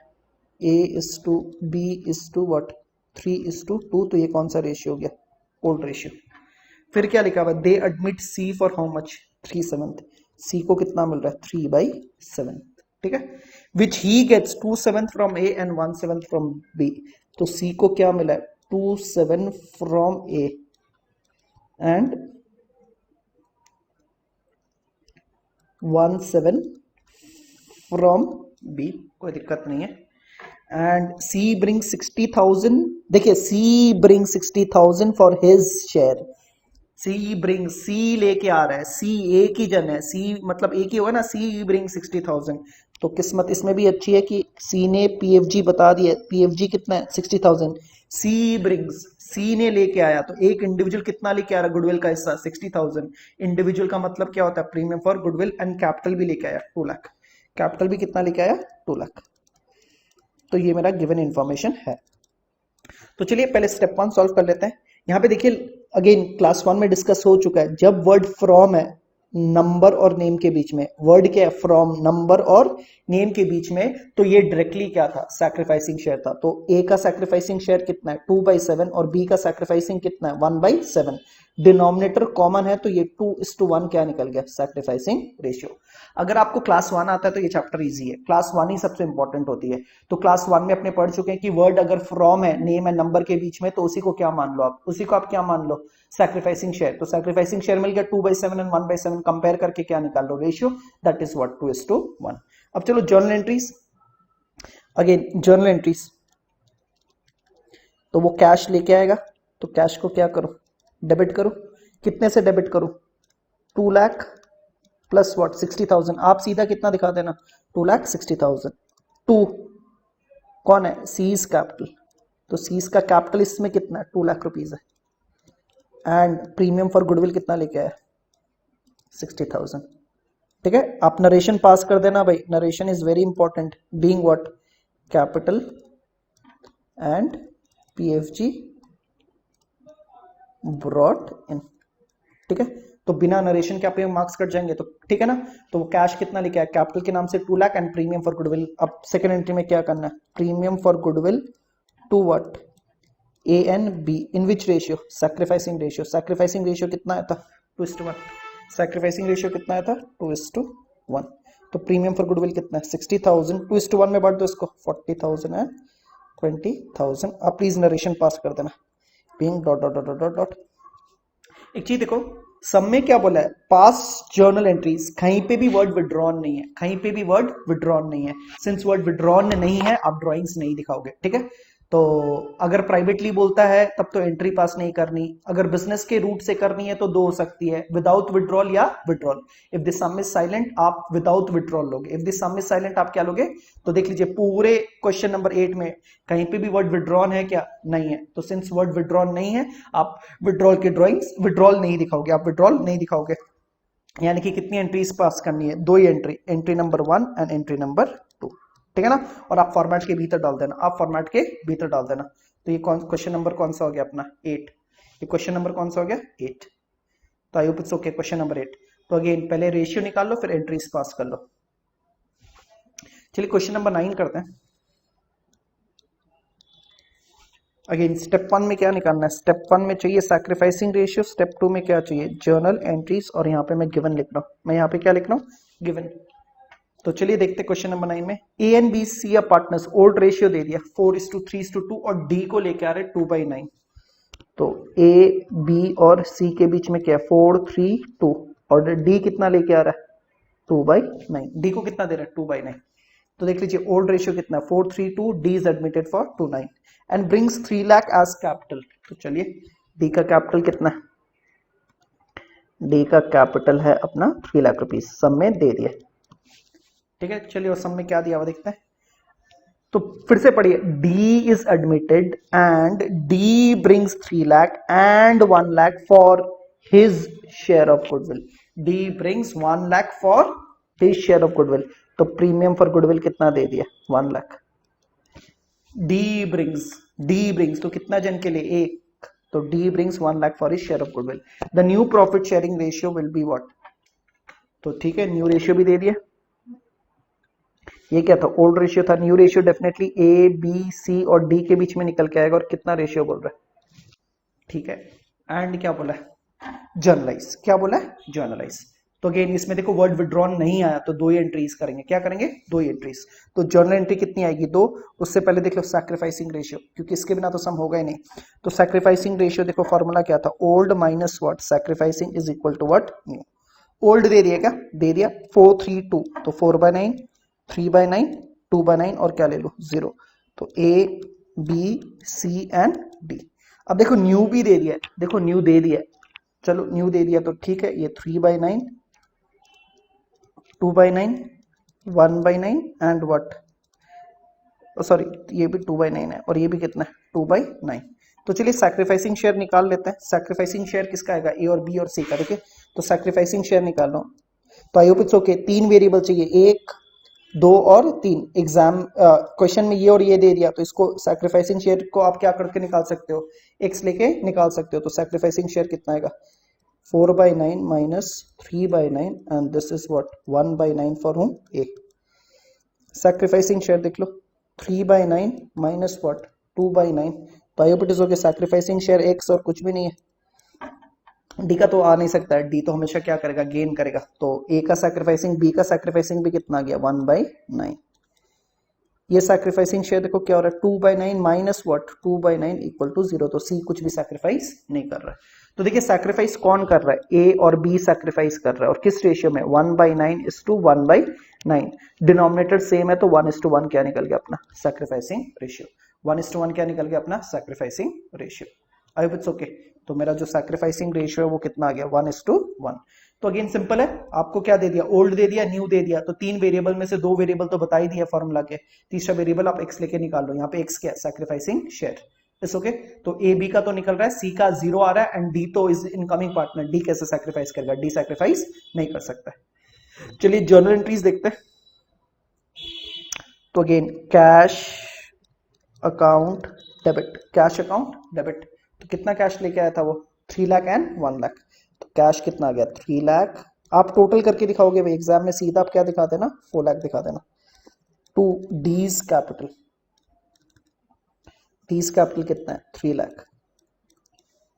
A: A:B व्हाट 3:2, तो ये कौन सा रेशियो हो गया, ओल्ड रेशियो। फिर क्या लिखा हुआ, they admit C for how much, 3/7, C को कितना मिल रहा है 3/7, ठीक है। Which he gets 2/7 from A and 1/7 from B. तो सी को क्या मिला है, 2/7 from A and 1/7 from B, कोई दिक्कत नहीं है। एंड सी ब्रिंग 60,000, देखिए C bring 60,000 for his share. C bring, C लेके आ रहा है, सी एक ही जन है, सी मतलब एक ही होगा ना, सी ब्रिंग 60,000। तो किस्मत इसमें भी अच्छी है कि सी ने पीएफजी बता दिया, पीएफजी कितना है 60,000, सी ब्रिंग्स, सी ने लेके आया। तो एक इंडिविजुअल कितना लेके आ रहा है, गुडविल का हिस्सा 60,000। इंडिविजुअल का मतलब क्या होता है, premium for goodwill, and capital भी लेके आया 2 लाख, कैपिटल भी कितना लेके आया 2 लाख। तो ये मेरा गिवन इंफॉर्मेशन है। तो चलिए पहले स्टेप 1 सॉल्व कर लेते हैं। यहाँ पे देखिए अगेन क्लास 1 में डिस्कस हो चुका है, जब वर्ड फ्रॉम है नंबर और नेम के बीच में, वर्ड क्या है फ्रॉम नंबर और नेम के बीच में, तो ये डायरेक्टली क्या था सैक्रिफाइसिंग शेयर था। तो ए का सैक्रिफाइसिंग शेयर कितना है 2/7 और बी का सैक्रिफाइसिंग कितना है 1/7। डिनोमिनेटर कॉमन है तो ये 2:1 क्या निकल गया सैक्रिफाइसिंग रेशियो। अगर आपको क्लास 1 आता है तो ये चैप्टर इजी है, क्लास 1 ही सबसे इंपॉर्टेंट होती है। तो क्लास 1 में अपने पढ़ चुके हैं कि वर्ड अगर फ्रॉम है नेम है नंबर के बीच में तो उसी को क्या मान लो आप, उसी को आप क्या मान लो सैक्रिफाइसिंग शेयर। तो सैक्रिफाइसिंग शेयर मिल गया 2/7 एंड 1/7, कंपेयर करके क्या निकाल लो रेशियो, दैट इज व्हाट 2:1। अब चलो journal entries, again journal entries, तो वो कैश लेके आएगा तो कैश को क्या करो डेबिट करो, कितने से डेबिट करो 2 लाख प्लस व्हाट 60,000, आप सीधा कितना दिखा देना 2,60,000। 2 कौन है सीज कैपिटल, तो सीज का कैपिटल इसमें कितना है 2 लाख रुपीज है, एंड प्रीमियम फॉर गुडविल कितना लेके आया 60,000। ठीक है, आप नरेशन पास कर देना भाई, narration is very important, being what capital and PFG brought in. ठीक है, तो बिना नरेशन के आपके मार्क्स कट जाएंगे, तो ठीक है ना। तो वो कैश कितना लेके आया कैपिटल के नाम से 2 lakh and premium for goodwill. अब सेकंड एंट्री में क्या करना है premium for goodwill to what A and B, in which ratio sacrificing ratio. Sacrificing ratio कितना आया था 2:1, सैक्रिफाइसिंग रेशियो कितना आया था 2:1। तो प्रीमियम फॉर गुडविल कितना है 60,000, 2:1 में बांट दो इसको 40,000 एंड 20,000। आप प्लीज नरेशन पास कर देना being dot dot dot dot dot. एक चीज देखो सब में क्या बोला है पास जर्नल एंट्रीज, कहीं पे भी वर्ड विड्रॉन नहीं है, कहीं पे भी वर्ड विड्रॉन नहीं है। सिंस वर्ड विड्रॉन नहीं है आप ड्राइंग्स नहीं दिखाओगे। ठीक है, तो अगर प्राइवेटली बोलता है तब तो एंट्री पास नहीं करनी, अगर बिजनेस के रूट से करनी है तो दो हो सकती है, विदाउट विड्रॉल या withdrawal. If the some is silent आप विदाउट विड्रॉल लोगे, if the some is silent आप क्या लोगे। तो देख लीजिए पूरे क्वेश्चन नंबर 8 में कहीं पे भी वर्ड विड्रॉन है क्या, नहीं है। तो सिंस वर्ड विड्रॉन नहीं है आप विड्रॉल के ड्रॉइंग्स विड्रॉल नहीं दिखाओगे, आप विड्रॉल नहीं दिखाओगे। यानी कि कितनी एंट्रीज पास करनी है, दो ही entry, entry number 1 and entry number 2। ठीक है ना, और आप फॉर्मेट के भीतर डाल देना, आप फॉर्मेट के भीतर डाल देना। तो ये क्वेश्चन नंबर कौन सा हो गया अपना 8, ये क्वेश्चन नंबर कौन सा हो गया 8। तो I hope it's okay question number 8। तो अगेन पहले रेशियो निकाल लो फिर एंट्रीज पास कर लो। चलिए क्वेश्चन नंबर 9 करते हैं। अगेन स्टेप 1 में क्या निकालना है, स्टेप 1 में चाहिए सैक्रिफाइसिंग रेशियो, स्टेप 2 में क्या चाहिए जर्नल एंट्रीज, और यहाँ पे मैं गिवन लिख रहा हूँ, मैं यहाँ पे क्या लिख रहा हूँ गिवन। तो चलिए देखते क्वेश्चन नंबर 9 में A and B C partners, old ratio दे दिया 4:3:2 और डी को लेके आ रहे 2/9। तो ए बी और सी के बीच में क्या है 4:3:2 और डी कितना लेके आ रहा है 2/9, डी को कितना दे रहा है 2/9। तो देख लीजिए ओल्ड रेशियो कितना है 4:3:2, D is admitted for 2/9 and brings 3 lakh as capital. तो चलिए डी का कैपिटल कितना है, डी का कैपिटल है अपना 3 लाख रुपीज, सब में दे दिया। ठीक है, चलिए और सब में क्या दिया हुआ देखते हैं। तो फिर से पढ़िए D is admitted and D brings 3 lakh and 1 lakh for his share of goodwill, D brings 1 lakh for his share of goodwill. तो प्रीमियम फॉर गुडविल कितना दे दिया 1 लाख। डी ब्रिंग्स तो कितना जन के लिए एक, तो D brings 1 lakh for his share of goodwill. The new profit sharing ratio will be what. तो ठीक है न्यू रेशियो भी दे दिया, ये क्या था ओल्ड रेशियो था, new ratio definitely A B C और डी के बीच में निकल के आएगा, और कितना रेशियो बोल रहा है। ठीक है, एंड क्या बोला है जर्नलाइज, क्या बोला है जर्नलाइज। तो अगेन इसमें देखो वर्ड विड्रॉन नहीं आया तो दो ही एंट्रीज करेंगे, क्या करेंगे दो ही एंट्रीज। तो जर्नल एंट्री कितनी आएगी 2, उससे पहले देख लो सैक्रिफाइसिंग रेशियो, क्योंकि इसके बिना तो सम होगा ही नहीं। तो सैक्रिफाइसिंग रेशियो देखो फॉर्मूला क्या था old minus what sacrificing is equal to what new. Old दे दिया, क्या दे दिया 4:3:2, तो 4/9 3/9 2/9 और क्या ले लो 0। तो A B C and D. अब देखो न्यू भी दे दिया, देखो न्यू दे दिया, चलो न्यू दे दिया तो ठीक है, ये 3/9 2/9 1/9 एंड व्हाट, सॉरी ये भी 2/9 है और ये भी कितना है 2/9। तो चलिए सैक्रिफाइसिंग शेयर निकाल लेते हैं। सैक्रिफाइसिंग शेयर किसका आएगा ए और बी और सी का। देखिए तो सैक्रिफाइसिंग शेयर निकाल लो, तो I hope it's okay 3 variable चाहिए, एक 2 और 3 एग्जाम क्वेश्चन में ये और ये दे दिया, तो इसको सैक्रिफाइसिंग शेयर को आप क्या करके निकाल सकते हो, x लेके निकाल सकते हो। तो सैक्रिफाइसिंग शेयर कितना आएगा 4/9 minus 3/9 and this is what 1/9 for home a। Sacrificing share देख लो 3/9 माइनस व्हाट 2/9, तो I hope it is okay. Sacrificing share x और कुछ भी नहीं है, डी का तो आ नहीं सकता है, डी तो हमेशा क्या करेगा गेन करेगा। तो ए का सैक्रिफाइसिंग बी का सैक्रिफाइसिंग भी कितना आ गया 1/9। ये सैक्रिफाइसिंग शेयर देखो क्या हो रहा है 2/9 माइनस व्हाट 2/9 इक्वल टू 0, तो सी कुछ भी सैक्रिफाइस नहीं कर रहा है। तो देखिए सैक्रिफाइस कौन कर रहा है, ए और बी सैक्रिफाइस कर रहा है, और किस रेशियो में 1/9:1/9। डिनोमिनेटर सेम है तो 1:1 क्या निकल गया अपना सैक्रिफाइसिंग रेशियो, 1:1 क्या निकल गया अपना sacrificing ratio. I hope it's okay. तो मेरा जो सैक्रिफाइसिंग रेशियो है वो कितना आ गया 1:1। तो अगेन सिंपल है, आपको क्या दे दिया ओल्ड दे दिया न्यू दे दिया, तो 3 वेरिएबल में से 2 वेरिएबल तो बता ही दिया फॉर्मूला के, तीसरा वेरिएबल आप x लेके निकाल लो। यहाँ पे x क्या है सैक्रिफाइसिंग शेयर, इट्स ओके। तो ए बी का तो निकल रहा है, सी का 0 आ रहा है एंड डी तो इज इनकमिंग पार्टनर, डी कैसे सैक्रिफाइस करेगा, डी सैक्रिफाइस नहीं कर सकता है। चलिए जर्नल एंट्रीज देखते हैं। तो again cash account debit, cash account debit, तो कितना कैश लेके आया था वो 3 लाख एंड 1 लाख, तो कैश कितना आ गया 3 लाख। आप टोटल करके दिखाओगे भाई, एग्जाम में सीधा आप क्या दिखा देना 4 लाख दिखा देना। To D's capital, D's capital कितना है 3 lakh.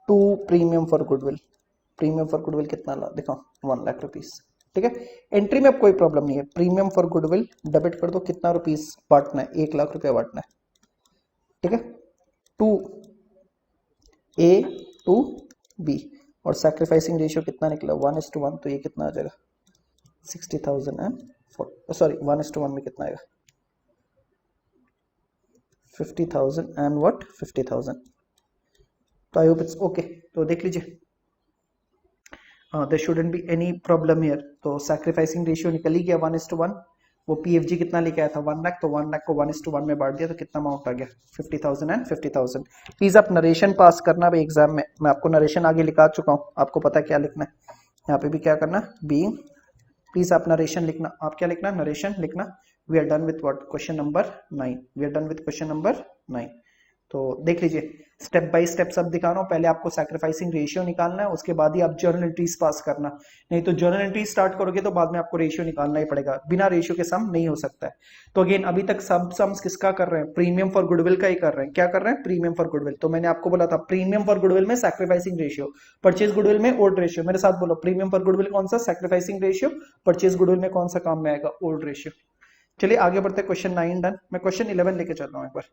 A: To premium for goodwill, premium for goodwill कितना ला दिखाओ 1 लाख रुपीज, ठीक है। एंट्री में अब कोई प्रॉब्लम नहीं है, प्रीमियम फॉर गुडविल डेबिट कर दो, कितना रुपीज बांटना है 1 लाख रुपया बांटना है, ठीक है। टू ए टू बी, और सैक्रिफाइसिंग रेशियो कितना निकला 1:1, तो ये कितना आ जाएगा 60,000 एंड सॉरी 1:1 में कितना आएगा 50,000 एंड व्हाट 50,000। तो आई होप इट्स ओके। तो देख लीजिए there shouldn't be any problem here. तो सैक्रिफाइसिंग रेशियो निकल ही गया 1:1। वो पीएफजी कितना लेके आया था 1 लाख, तो 1 लाख को 1:1 में बांट दिया, तो कितना अमाउंट आ गया 50,000 एंड 50,000। प्लीज आप नरेशन पास करना भाई एग्जाम में, मैं आपको नरेशन आगे लिखा चुका हूँ, आपको पता है क्या लिखना है। यहाँ पे भी क्या करना बीइंग, प्लीज आप नरेशन लिखना, आप क्या लिखना नरेशन लिखना। We are done with what question number 9, we are done with question number 9। तो देख लीजिए स्टेप बाय स्टेप सब दिखा रहा हूँ, पहले आपको सैक्रिफाइसिंग रेशियो निकालना है, उसके बाद ही आप जर्नल एंट्रीज पास करना, नहीं तो जर्नल एंट्रीज स्टार्ट करोगे तो बाद में आपको रेशियो निकालना ही पड़ेगा, बिना रेशियो के सम नहीं हो सकता है। तो अगेन अभी तक सब सम्स किसका कर रहे हैं, प्रीमियम फॉर गुडविल का ही कर रहे हैं, क्या कर रहे हैं प्रीमियम फॉर गुडविल। तो मैंने आपको बोला था प्रीमियम फॉर गुडविल में सैक्रिफाइसिंग रेशियो, परचेज गुडविल में ओल्ड रेशियो। मेरे साथ बोलो प्रीमियम फॉर गुडविल कौन सा सैक्रिफाइसिंग रेशियो, परचेज गुडविल में कौन सा काम में आएगा ओल्ड रेशियो। चलिए आगे बढ़ते क्वेश्चन 9 डन, मैं क्वेश्चन 11 लेके चल रहा हूँ एक बार।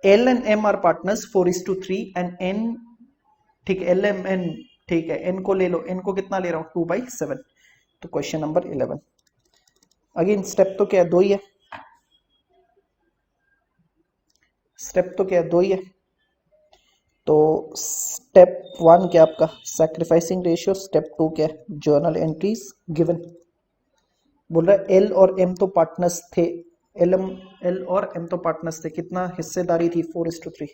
A: L and M are partners 4:3 and N, ठीक है L M N, ठीक है N को ले लो, N को कितना ले रहा हूँ 2/7। तो क्वेश्चन नंबर 11 अगेन स्टेप तो क्या है 2 ही है, स्टेप तो क्या है 2 ही है। तो स्टेप 1 क्या आपका सैक्रिफाइसिंग रेशियो, स्टेप 2 क्या है जर्नल एंट्रीज गिवन। बोल रहा है L और M तो पार्टनर्स थे, L और M तो पार्टनर्स थे, कितना हिस्सेदारी थी 4:3,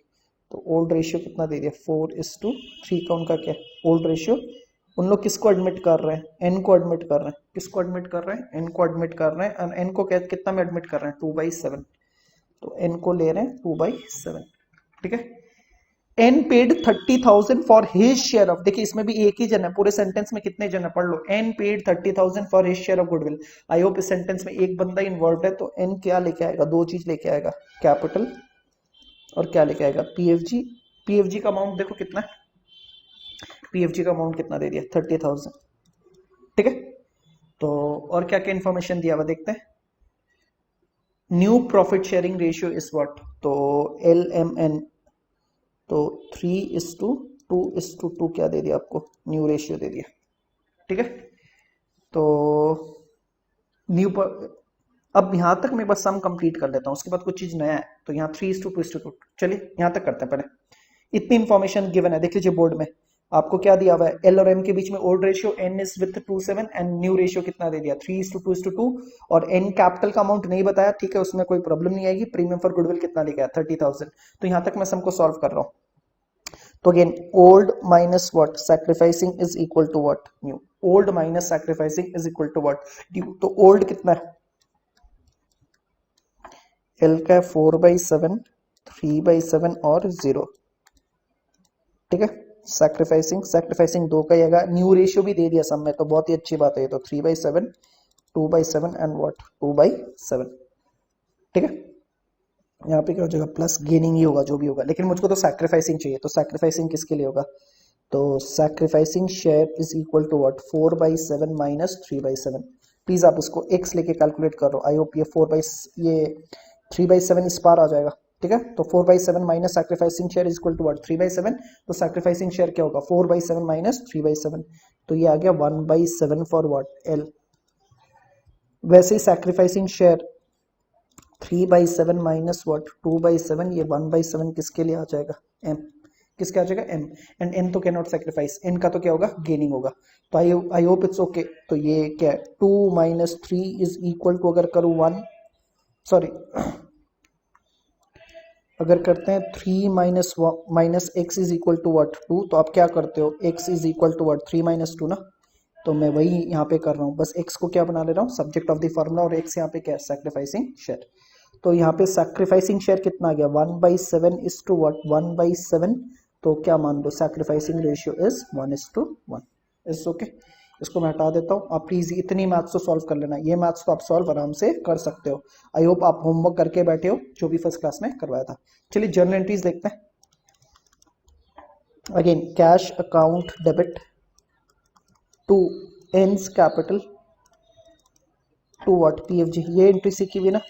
A: तो ओल्ड रेशियो कितना दे दिया 4:3 का उनका क्या ओल्ड रेशियो। उन लोग किसको एडमिट कर रहे हैं N को एडमिट कर रहे हैं, किसको एडमिट कर रहे हैं N को एडमिट कर रहे हैं, और N को कितना में एडमिट कर रहे हैं 2/7, तो N को ले रहे हैं 2/7, ठीक है। N paid 30,000 for his share of, देखिए इसमें भी एक ही जन है, पूरे सेंटेंस में कितने जन है पढ़ लो। N paid 30,000 for his share of goodwill. I hope इस सेंटेंस में एक बंदा इन्वॉल्व है, तो N क्या लेके आएगा, 2 चीज लेके आएगा, कैपिटल और क्या लेके आएगा पीएफजी। पीएफजी का अमाउंट देखो कितना है, पीएफजी का अमाउंट कितना दे दिया 30,000, ठीक है। तो और क्या क्या इंफॉर्मेशन दिया हुआ देखते हैं। New profit sharing ratio is what, तो LMN, तो 3:2:2 क्या दे दिया आपको न्यू रेशियो दे दिया, ठीक है। तो न्यू पर अब यहां तक मैं बस सम कंप्लीट कर लेता हूं, उसके बाद कुछ चीज नया है, तो यहाँ 3:2:2, चलिए यहां तक करते हैं पहले। इतनी इंफॉर्मेशन गिवन है, देख लीजिए बोर्ड में आपको क्या दिया हुआ है, L और M के बीच में old ratio N is with 2/7 and new ratio कितना दे दिया 3:2:2, और N कैपिटल का अमाउंट नहीं बताया, ठीक है उसमें कोई प्रॉब्लम नहीं आएगी। प्रीमियम फॉर गुडविल कितना लेके आया 30,000, तो यहां तक मैं सम को सॉल्व कर रहा हूं। तो again old minus what sacrificing is equal to what new, old minus sacrificing is equal to what new. तो ओल्ड कितना है एल का है 4/7, 3/7 और 0। ठीक है, सैक्रिफाइसिंग 2 का ही आएगा। न्यू रेशियो भी दे दिया सब में, तो बहुत ही अच्छी बात है। तो 3/7, 2/7 एंड व्हाट 2/7। ठीक है, यहाँ पे क्या हो जाएगा, प्लस गेनिंग ही होगा जो भी होगा, लेकिन मुझको तो सैक्रिफाइसिंग चाहिए। तो सैक्रिफाइसिंग किसके लिए होगा, तो sacrificing share is equal to what 4/7 minus 3/7। Please आप इसको x लेके कैलकुलेट करो। आई होप ये 3/7 इस पार आ जाएगा। ठीक है, तो 4/7 minus sacrificing share is equal to what 3/7। तो सैक्रिफाइसिंग शेयर क्या होगा 4/7 माइनस 3/7, तो ये आ गया 1/7 फॉर व्हाट एल। वैसे ही सैक्रिफाइसिंग शेयर 3/7 माइनस व्हाट 2/7, ये 1/7 किसके लिए आ जाएगा, m। किसके आ जाएगा, m। एंड n तो कैन नॉट सैक्रिफाइस, n का तो क्या होगा, गेनिंग होगा। तो आई होप इट्स ओके। तो ये क्या है 2 माइनस 3 इज इक्वल टू, अगर करूँ 1, सॉरी अगर करते हैं 3 minus X is equal to what 2, तो आप क्या करते हो, x is equal to what 3 minus 2 ना। तो मैं वही यहाँ पे कर रहा हूँ, बस x को क्या बना ले रहा हूँ, सब्जेक्ट ऑफ द फॉर्मूला, और x यहाँ पे क्या है, सैक्रिफाइसिंग शेयर। तो यहाँ पे सैक्रिफाइसिंग शेयर कितना आ गया 1/7 इज टू व्हाट 1/7। तो क्या मान लो, sacrificing ratio is 1:1। Is okay. इसको मैं हटा देता हूँ। आप प्लीज इतनी मैथ्स तो सॉल्व कर लेना, ये मैथ्स तो आप सॉल्व आराम से कर सकते हो। आई होप आप होमवर्क करके बैठे हो, जो भी फर्स्ट क्लास में करवाया था। चलिए जर्नल एंट्रीज देखते हैं। Again cash account debit to N's capital to what PFG, ये एंट्री सीखी हुई ना।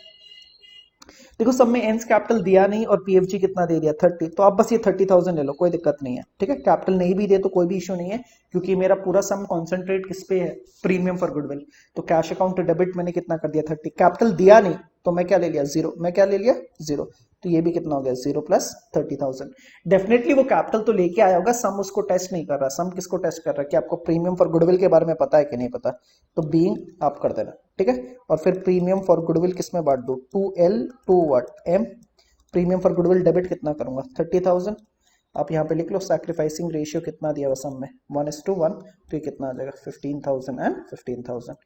A: देखो सब में एन्स कैपिटल दिया नहीं और पीएफजी कितना दे दिया 30, तो आप बस ये 30,000 ले लो, कोई दिक्कत नहीं है। ठीक है, कैपिटल नहीं भी दे तो कोई भी इशू नहीं है, क्योंकि मेरा पूरा सम कॉन्सेंट्रेट किस पे है, प्रीमियम फॉर गुडविल। तो कैश अकाउंट डेबिट मैंने कितना कर दिया 30, कैपिटल दिया नहीं तो मैं क्या ले लिया 0, मैं क्या ले लिया 0। तो ये भी कितना हो गया 0 प्लस 30,000। डेफिनेटली वो कैपिटल तो लेके आया होगा, सम उसको टेस्ट नहीं कर रहा। सम किसको टेस्ट कर रहा है कि आपको प्रीमियम फॉर गुडविल के बारे में पता है कि नहीं पता। तो बीइंग आप कर देना। ठीक है, और फिर प्रीमियम फॉर गुडविल किस में बांट दो, 2L to what M। Premium for goodwill debit कितना करूंगा 30,000। आप यहाँ पे लिख लो सैक्रिफाइसिंग रेशियो कितना दिया हुआ सम में 1:1, तो ये कितना आ जाएगा 15,000 एंड 15,000।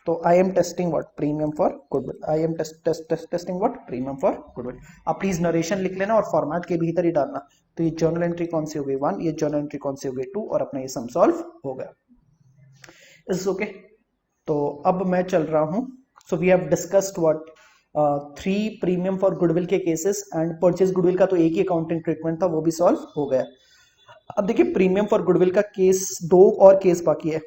A: तो I am testing what premium for goodwill, I am testing what premium for goodwill. आप प्लीज नरेशन लिख लेना और फॉर्मेट के भीतर ही डालना। तो ये जर्नल एंट्री कौन सी हो गई 1, ये जर्नल एंट्री कौन सी हो गई 2, और अपना ये सम सॉल्व हो गया। Is okay. तो अब मैं चल रहा हूं। So we have discussed what 3 premium for goodwill के केसेस एंड परचेज गुडविल का तो एक ही अकाउंटिंग ट्रीटमेंट था, वो भी सॉल्व हो गया। अब देखिए प्रीमियम फॉर गुडविल का केस 2 और केस बाकी है।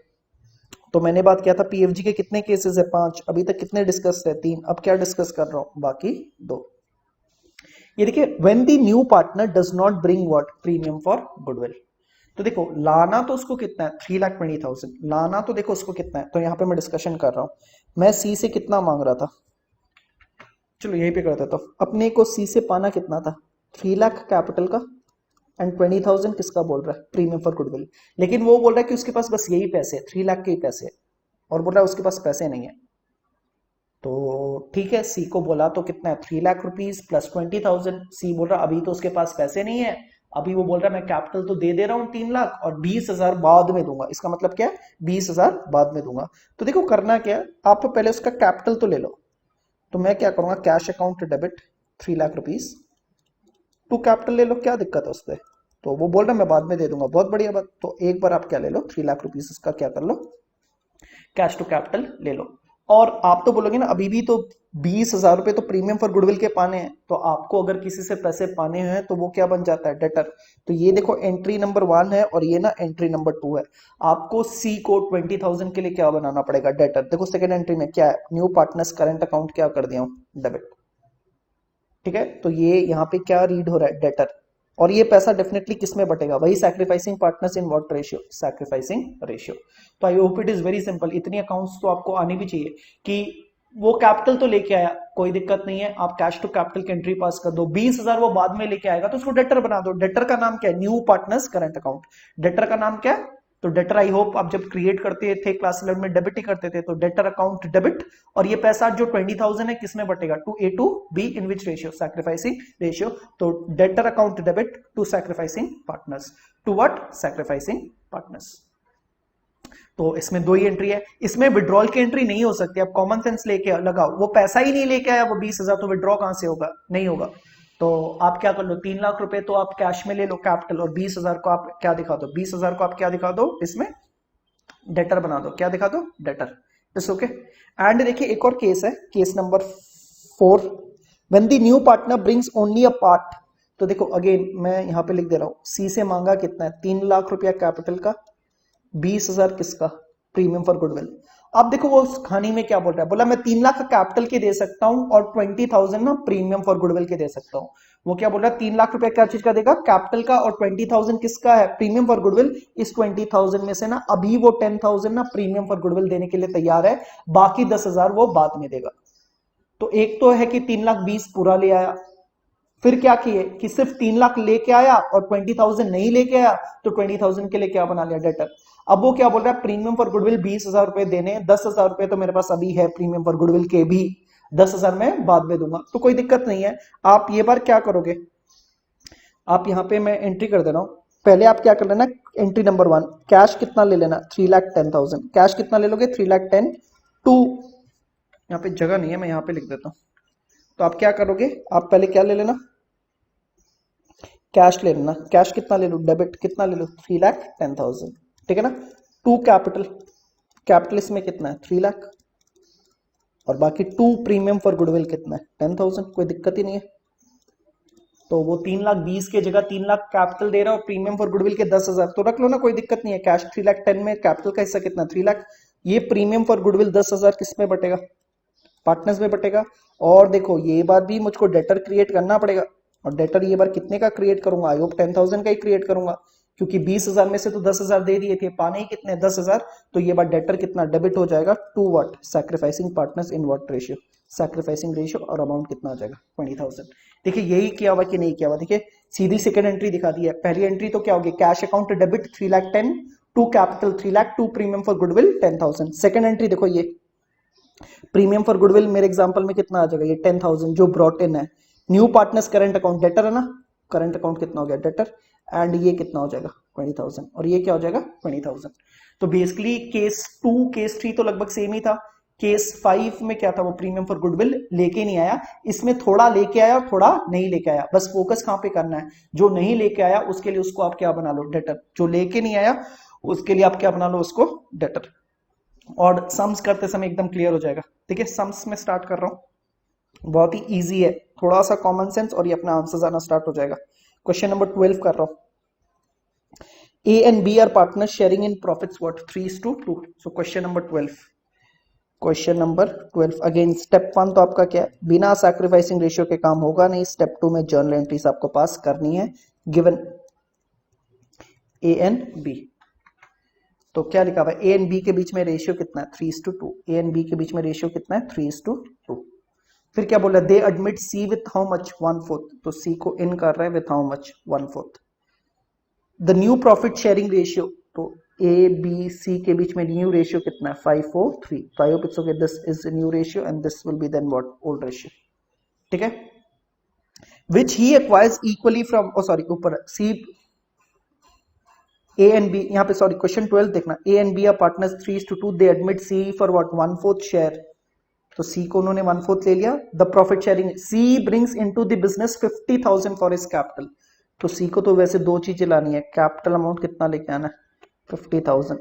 A: तो मैंने बात किया था पीएफजी के कितने केसेस है 5, अभी तक कितने डिस्कस है 3, अब क्या डिस्कस कर रहा हूं बाकी 2। ये देखिए when the new partner does not bring what premium for goodwill. तो देखो लाना तो उसको कितना है 3,20,000, लाना तो देखो उसको कितना है। तो यहाँ पे मैं डिस्कशन कर रहा हूं, मैं सी से कितना मांग रहा था, चलो यहीं पे करता था। अपने को सी से पाना कितना था 3 लाख कैपिटल का, एंड 20,000 किसका बोल रहा है प्रीमियम फॉर गुडविल। लेकिन वो बोल रहा है कि उसके पास बस यही पैसे है 3 लाख के ही पैसे है, और बोल रहा है उसके पास पैसे नहीं है। तो ठीक है, सी को बोला तो कितना है 3 लाख रुपीज प्लस 20,000। सी बोल रहा अभी तो उसके पास पैसे नहीं है, अभी वो बोल रहा है मैं कैपिटल तो दे रहा हूँ 3 लाख और 20,000 बाद में दूंगा। इसका मतलब क्या है 20,000 बाद में दूंगा। तो देखो करना क्या है, आप पहले उसका कैपिटल तो ले लो। तो मैं क्या करूंगा cash account debit 3 lakh rupees to capital ले लो, क्या दिक्कत है उस पर। तो वो बोल रहा मैं बाद में दे दूंगा, बहुत बढ़िया बात। तो एक बार आप क्या ले लो 3 लाख रुपीज इसका क्या कर लो कैश टू कैपिटल ले लो। और आप तो बोलोगे ना अभी भी तो 20,000 रुपए तो प्रीमियम फॉर गुडविल के पाने हैं, तो आपको अगर किसी से पैसे पाने हैं तो वो क्या बन जाता है डेटर। तो ये देखो एंट्री नंबर 1 है और ये ना एंट्री नंबर 2 है। आपको सी को 20,000 के लिए क्या बनाना पड़ेगा डेटर। देखो सेकंड एंट्री में क्या है न्यू पार्टनर्स करंट अकाउंट क्या कर दिया हूं डेबिट। ठीक है, तो ये यहाँ पे क्या रीड हो रहा है डेटर, और ये पैसा डेफिनेटली किस में बटेगा, वही sacrificing partners in what ratio, sacrificing ratio. तो I hope it is very simple, इतनी अकाउंट्स तो आपको आनी भी चाहिए कि वो कैपिटल तो लेके आया कोई दिक्कत नहीं है, आप कैश टू कैपिटल की एंट्री पास कर दो। 20,000 वो बाद में लेके आएगा तो उसको डेटर बना दो। डेटर का नाम क्या है new partners current account, debtor का नाम क्या है। तो डेटर आई होप आप जब क्रिएट करते थे क्लास 11 में डेबिट ही करते थे, तो डेटर अकाउंट डेबिट, और ये पैसा जो 20,000 है किसमें बटेगा to A to B, in which ratio sacrificing ratio. तो debtor account debit to sacrificing partners, to what sacrificing partners. तो इसमें दो ही एंट्री है, इसमें विड्रॉल की एंट्री नहीं हो सकती। आप कॉमन सेंस लेके लगाओ, वो पैसा ही नहीं लेके आया वो 20,000, तो विड्रॉ कहां से होगा, नहीं होगा। तो आप क्या कर लो, 3 लाख रुपए तो आप कैश में ले लो कैपिटल, और 20,000 को आप क्या दिखा दो, 20,000 को आप क्या दिखा दो, इसमें डेटर बना दो, क्या दिखा दो, डेटर। It's okay. एंड देखिए एक और केस है, case number 4, when the new partner brings only a part. तो देखो अगेन मैं यहां पे लिख दे रहा हूं, सी से मांगा कितना है, 3 लाख रुपया कैपिटल का, 20,000 किसका, प्रीमियम फॉर गुडविल। अब देखो वो उस कहानी में क्या बोल रहा है, बोला मैं 3 लाख का कैपिटल के दे सकता हूं और 20,000 ना प्रीमियम फॉर गुडविल के दे सकता हूं। वो क्या बोल रहा है, 3 लाख रुपया क्या चीज का देगा, कैपिटल का, और 20,000 किसका है, प्रीमियम फॉर गुडविल। इस 20,000 में से ना अभी वो 10,000 ना प्रीमियम फॉर गुडविल देने के लिए तैयार है, बाकी 10,000 वो बाद में देगा। तो एक तो है कि 3 लाख 20 पूरा ले आया, फिर क्या किए कि सिर्फ 3 लाख लेके आया और 20,000 नहीं लेके आया, तो 20,000 के लिए क्या बना लिया, डेटर। अब वो क्या बोल रहा है, प्रीमियम फॉर गुडविल 20,000 रुपए देने, 10,000 रुपए तो मेरे पास अभी है प्रीमियम फॉर गुडविल के भी, 10,000 मैं बाद में दूंगा, तो कोई दिक्कत नहीं है। आप ये बार क्या करोगे, आप यहाँ पे मैं एंट्री कर दे रहा हूं, पहले आप क्या कर लेना, एंट्री नंबर 1, कैश कितना ले लेना, 3,10,000, कैश कितना ले लोगे, 3,10,000 टू, यहाँ पे जगह नहीं है मैं यहाँ पे लिख देता हूँ। तो आप क्या करोगे, आप पहले क्या ले लेना, कैश ले लेना, कैश कितना ले लो, डेबिट कितना ले लो, 3,10,000, ठीक है ना। टू कैपिटल, कैपिटल इसमें कितना है, 3 लाख, और बाकी 2 प्रीमियम फॉर गुडविल कितना है, 10,000, कोई दिक्कत ही नहीं है। तो वो 3 लाख 20 के जगह 3 लाख कैपिटल दे रहा है और प्रीमियम फॉर गुडविल के 10,000, तो रख लो ना, कोई दिक्कत नहीं है। कैश 3,10,000 में कैपिटल का हिस्सा कितना, 3 लाख, ये प्रीमियम फॉर गुडविल 10,000 किस में बटेगा, पार्टनर्स में बटेगा। और देखो ये बार भी मुझको डेटर क्रिएट करना पड़ेगा, और डेटर ये बार कितने का क्रिएट करूंगा, आई होप 10,000 का ही क्रिएट करूंगा, क्योंकि 20,000 में से तो 10,000 दे दिए थे, पाने ही कितने, 10,000। तो ये बार डेटर कितना डेबिट हो जाएगा, to what, sacrificing partners in what ratio, sacrificing ratio, और अमाउंट कितना हो जाएगा, 20,000। देखिए यही किया हुआ कि नहीं किया हुआ, देखिए सीधी सेकंड एंट्री दिखा दी है। पहली एंट्री तो क्या होगी, cash account debit 3,10,000, to capital 3 lakh, to premium for goodwill 10,000। Second entry देखो ये प्रीमियम फॉर गुडविल मेरे एग्जांपल में कितना आ जाएगा, ये 10,000 जो ब्रॉट इन है। New partners current account debtor है ना, करंट अकाउंट कितना हो गया, डेटर, एंड ये कितना हो जाएगा, 20,000, और ये क्या हो जाएगा, 20,000। तो बेसिकली केस 2 केस 3 तो लगभग सेम ही था। केस 5 में क्या था, वो प्रीमियम फॉर गुडविल लेके नहीं आया, इसमें थोड़ा लेके आया और थोड़ा नहीं लेके आया। बस फोकस कहां पे करना है, जो नहीं लेके आया उसके लिए उसको आप क्या बना लो, डेटर, जो लेके नहीं आया उसके लिए आप क्या बना लो, उसको डेटर। और सम्स करते समय एकदम क्लियर हो जाएगा। ठीक है, सम्स में स्टार्ट कर रहा हूं, बहुत ही इजी है, थोड़ा सा कॉमन सेंस और ये अपना आंसर आना स्टार्ट हो जाएगा। क्वेश्चन नंबर 12 कर रहा हूं। A and B are partners sharing in profits what, 3:2। so question number 12, question number 12 again step 1 तो आपका क्या है, बिना सैक्रिफाइसिंग रेशियो के काम होगा नहीं। स्टेप 2 में जर्नल एंट्रीज आपको पास करनी है, गिवन A and B। तो क्या लिखा हुआ है, ए एंड बी के बीच में रेशियो कितना है, 3:2। ए एंड बी के बीच में रेशियो कितना है, 3:2। फिर क्या बोला, they admit C with how much, 1/4। तो सी को इन कर रहे हैं with how much, 1/4। The new profit sharing ratio, तो ए बी सी के बीच में न्यू रेशियो कितना है, 5:4:3। तो I hope it's okay, this is new ratio and this will be then what, old ratio. ठीक है, which he acquires equally from, oh sorry ऊपर C, A and B, यहाँ पे सॉरी क्वेश्चन 12 देखना, A and B are partners 3:2, they admit C for what, 1/4 share. तो C को उन्होंने 1/4 ले लिया। The profit sharing, C brings into the business 50,000 for his capital. तो सी को तो वैसे दो चीजें लानी है, कैपिटल अमाउंट कितना लेके आना है, 50,000,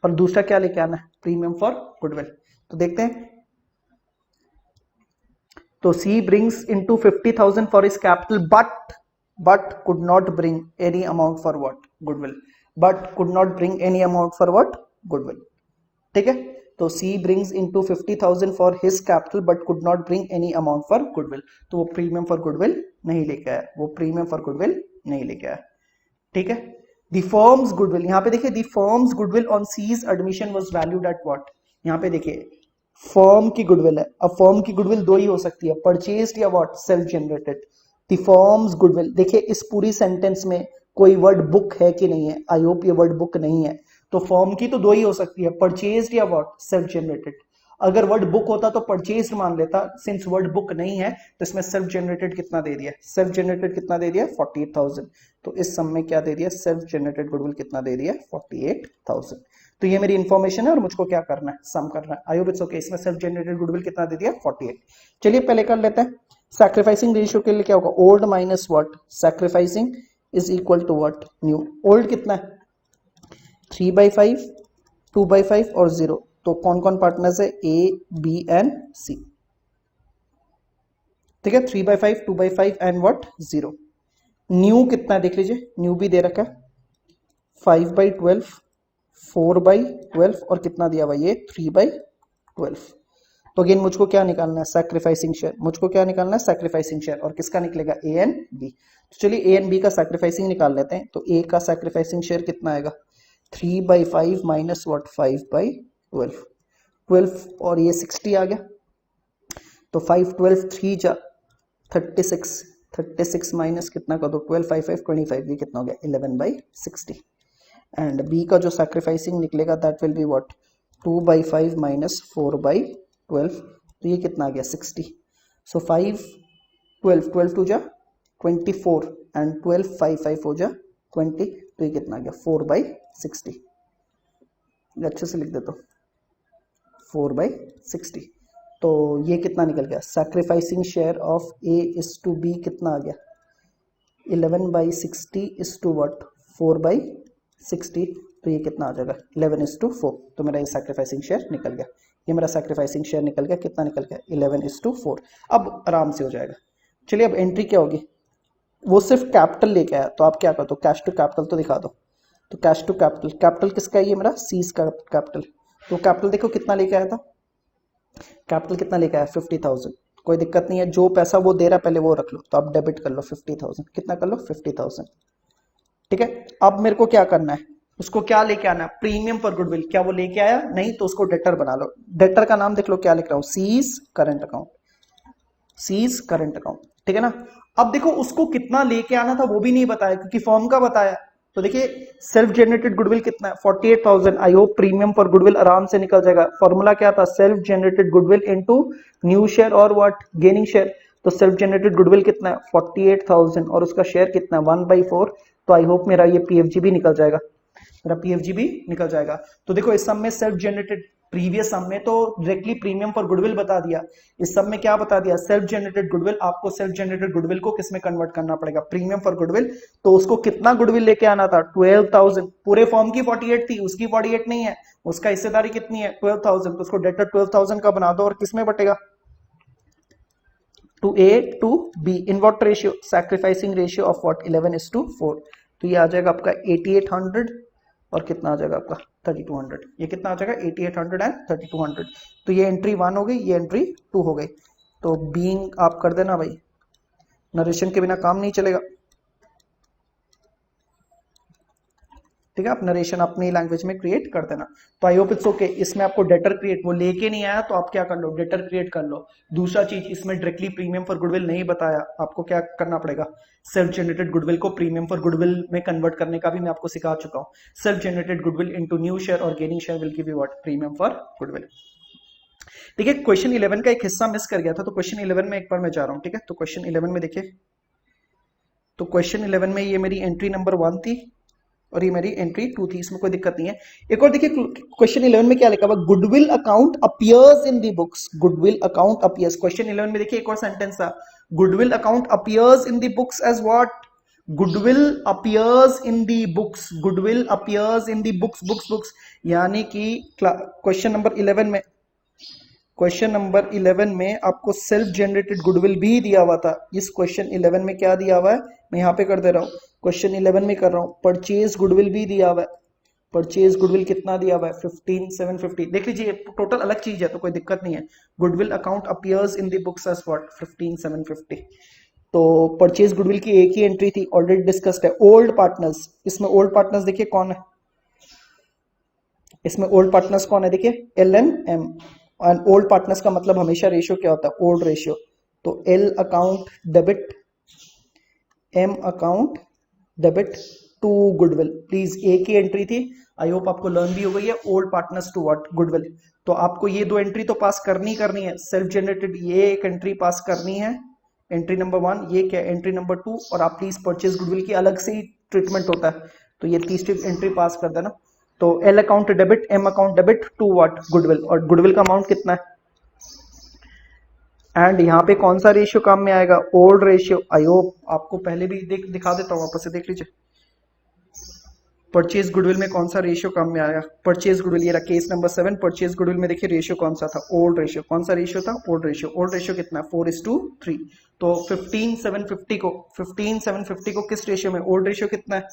A: और दूसरा क्या लेके आना है, प्रीमियम फॉर गुडविल। तो देखते हैं, तो C brings into 50,000 for his capital but could not bring any amount for what, goodwill, but could not bring any amount for what, goodwill। ठीक है, तो C brings into 50,000 for his capital but could not bring any amount for goodwill। तो वो premium for goodwill नहीं लेके आया, वो premium for goodwill नहीं लेके आया। ठीक है, the firm's goodwill, यहाँ पे देखिए the firm's goodwill on C's admission was valued at what। यहाँ पे देखिए फर्म की गुडविल है, अब फर्म की गुडविल दो ही हो सकती है, परचेज्ड या what, self generated. The firms goodwill, देखिए इस पूरी सेंटेंस में कोई वर्ड बुक है कि नहीं है, आई होप ये वर्ड बुक नहीं है। तो फर्म की तो दो ही हो सकती है, परचेज्ड या व्हाट, सेल्फ जनरेटेड। अगर वर्ड बुक होता तो परचेज्ड मान लेता, सिंस वर्ड बुक नहीं है तो इसमें सेल्फ जनरेटेड कितना दे दिया, सेल्फ जनरेटेड कितना दे दिया, 48,000। तो इस सम में क्या दे दिया, सेल्फ जनरेटेड गुडविल कितना दे दिया, 48,000। तो ये मेरी इन्फॉर्मेशन है और मुझको क्या करना है, सम करना है। आई होप इट्स ओके। इसमें सेल्फ जनरेटेड गुडविल कितना दे दिया, 48। चलिए पहले कर लेते हैं। सैक्रिफाइसिंग रेशियो के लिए क्या होगा, old minus what, sacrificing is equal to what, new. Old कितना है, 3/5, 2/5 और 0। तो कौन कौन पार्टनर्स है, ए बी एंड सी, ठीक है। 3/5, 2/5 एंड व्हाट, 0। न्यू कितना है देख लीजिए, न्यू भी दे रखा है 5/12, 4/12 और कितना दिया हुआ ये 3/12। तो अगेन मुझको क्या निकालना है, सैक्रिफाइसिंग शेयर। मुझको क्या निकालना है, सैक्रिफाइसिंग शेयर। और किसका निकलेगा, ए एंड बी। तो चलिए ए एंड बी का सैक्रिफाइसिंग निकाल लेते हैं। तो ए का सैक्रिफाइसिंग शेयर कितना आएगा, 3/5 माइनस व्हाट, 5/12, 12 और ये 60 आ गया। तो 5 12 3 जा 36, 36 माइनस कितना कर दो 12, 5 5 25, ये कितना हो गया 11/60। एंड बी का जो सैक्रिफाइसिंग निकलेगा that will be what, 2/5 minus 4/12। तो ये कितना आ गया 60। सो 5 12 12 टू जा 24 एंड 12 5 5 हो जा 20। तो ये कितना आ गया 4/60। अच्छे से लिख देता हूँ 4/60। तो ये कितना निकल गया, sacrificing share of A is to B कितना आ गया 11/60 इज टू व्हाट, 4/60। तो ये कितना आ जाएगा 11:4। तो मेरा ये सैक्रिफाइसिंग शेयर निकल गया, ये मेरा सैक्रिफाइसिंग शेयर निकल गया। कितना निकल गया 11:4। अब आराम से हो जाएगा। चलिए अब एंट्री क्या होगी, वो सिर्फ कैपिटल लेके आया तो आप क्या कर दो, कैश टू कैपिटल तो दिखा दो। तो कैश टू कैपिटल, कैपिटल किसका है, ये मेरा सीज का कैपिटल। तो कैपिटल देखो कितना लेके आया था, कैपिटल कितना लेके आया 50,000। कोई दिक्कत नहीं है, जो पैसा वो दे रहा है पहले वो रख लो। तो आप डेबिट कर लो 50,000, कितना कर लो 50,000, ठीक है। अब मेरे को क्या करना है, उसको क्या लेके आना है, प्रीमियम पर गुडविल। क्या वो लेके आया, नहीं तो उसको डेटर बना लो। डेटर का नाम देख लो क्या लिख रहा हूं, C's current account, C's current account, ठीक है ना। अब देखो उसको कितना लेके आना था वो भी नहीं बताया, क्योंकि फॉर्म का बताया। तो देखिए सेल्फ जनरेटेड गुडविल कितना है 48,000। I hope premium for goodwill आराम से निकल जाएगा। फॉर्मूला क्या था, self generated goodwill into new share और व्हाट, गेनिंग शेयर। तो सेल्फ जनरेटेड गुडविल कितना है 48,000 और उसका शेयर कितना है 1/4। तो आई होप मेरा ये पीएफजी भी निकल जाएगा, मेरा पीएफजी भी निकल जाएगा। तो देखो इस सम में सेल्फ जनरेटेड, प्रीवियस सम में तो डायरेक्टली प्रीमियम फॉर गुडविल बता दिया, इस सम में क्या बता दिया, सेल्फ जनरेटेड गुडविल। आपको सेल्फ जनरेटेड गुडविल को किस में कन्वर्ट करना पड़ेगा, प्रीमियम फॉर गुडविल। तो उसको कितना गुडविल लेके आना था 12,000। पूरे फॉर्म की 48 थी, उसकी 48 नहीं है, उसका हिस्सेदारी कितनी है 12,000। तो उसको डेटर 12,000 का बना दो और किसमें बटेगा, to A to B. In what ratio, sacrificing ratio of what 11:4। तो ये आ जाएगा आपका 8800 और कितना आ जाएगा आपका 3200। ये कितना आ जाएगा 8800 एंड 3200। तो ये एंट्री 1 हो गई, ये एंट्री 2 हो गई। तो बीइंग आप कर देना भाई, नरेशन के बिना काम नहीं चलेगा, ठीक है। आप नरेशन अपनी लैंग्वेज में क्रिएट कर देना। तो आई होप इट्स ओके। इसमें आपको डेटर क्रिएट, वो लेके नहीं आया तो आप क्या कर लो, डेटर क्रिएट कर लो। दूसरा चीज, इसमें डायरेक्टली प्रीमियम फॉर गुडविल नहीं बताया, आपको क्या करना पड़ेगा, सेल्फ जनरेटेड गुडविल को प्रीमियम फॉर गुडविल में कन्वर्ट करने का भी मैं आपको सिखा चुका हूँ। Self generated goodwill into new share और gaining share will give you what, premium for goodwill. देखिए क्वेश्चन 11 का एक हिस्सा मिस कर गया था, तो क्वेश्चन 11 में एक बार मैं जा रहा हूँ, ठीक है। तो क्वेश्चन 11 में देखिए, तो क्वेश्चन 11 में ये मेरी एंट्री नंबर 1 थी और ये मेरी एंट्री 2 थी, इसमें कोई दिक्कत नहीं है। एक और देखिए क्वेश्चन 11 में क्या लिखा हुआ, goodwill account appears in the books, goodwill account appears. Question 11 में देखिए एक और सेंटेंस था, goodwill account appears in the books as what, goodwill appears in the books, goodwill appears in the books, books books. यानी कि question number 11 में, question number 11 में आपको सेल्फ जनरेटेड गुडविल भी दिया हुआ था। इस क्वेश्चन 11 में क्या दिया हुआ है, मैं यहाँ पे कर दे रहा हूँ, क्वेश्चन 11 में कर रहा हूँ, परचेज गुडविल भी दिया हुआ है। परचेज गुडविल कितना दिया हुआ है 15,750। देख लीजिए टोटल अलग चीज है तो कोई दिक्कत नहीं है। Goodwill account appears in the books as what 15,750। तो परचेज गुडविल की एक ही एंट्री थी, ऑलरेडी डिस्कस्ड है। ओल्ड पार्टनर्स, इसमें ओल्ड पार्टनर्स देखिए कौन है, इसमें ओल्ड पार्टनर्स कौन है, देखिए L N M. And old partners का मतलब हमेशा रेशियो क्या होता है, ओल्ड रेशियो। तो L account debit, M account debit to goodwill. Please एक ही एंट्री थी, आई होप आपको लर्न भी हो गई है, old partners to what, goodwill. तो आपको ये 2 एंट्री तो पास करनी है। सेल्फ जनरेटेड ये एक एंट्री पास करनी है, एंट्री नंबर 1, ये क्या एंट्री नंबर 2। और आप प्लीज परचेज गुडविल की अलग से ही ट्रीटमेंट होता है, तो ये तीसरी एंट्री पास कर देना। तो L account debit, M account debit to what goodwill, और गुडविल का अमाउंट कितना है, एंड यहाँ पे कौन सा रेशियो काम में आएगा, ओल्ड रेशियो। आई होप आपको पहले भी दिखा देता हूँ, वापस से देख लीजिए। परचेज गुडविल में कौन सा रेशियो काम में आया, परचेज गुडविल, ये रहा केस नंबर 7। परचेज गुडविल में देखिए रेशियो कौन सा था, ओल्ड रेशियो। कौन सा रेशियो था, ओल्ड रेशियो। ओल्ड रेशियो कितना, 4:3। तो 15,750 को किस रेशियो में, ओल्ड रेशियो कितना है,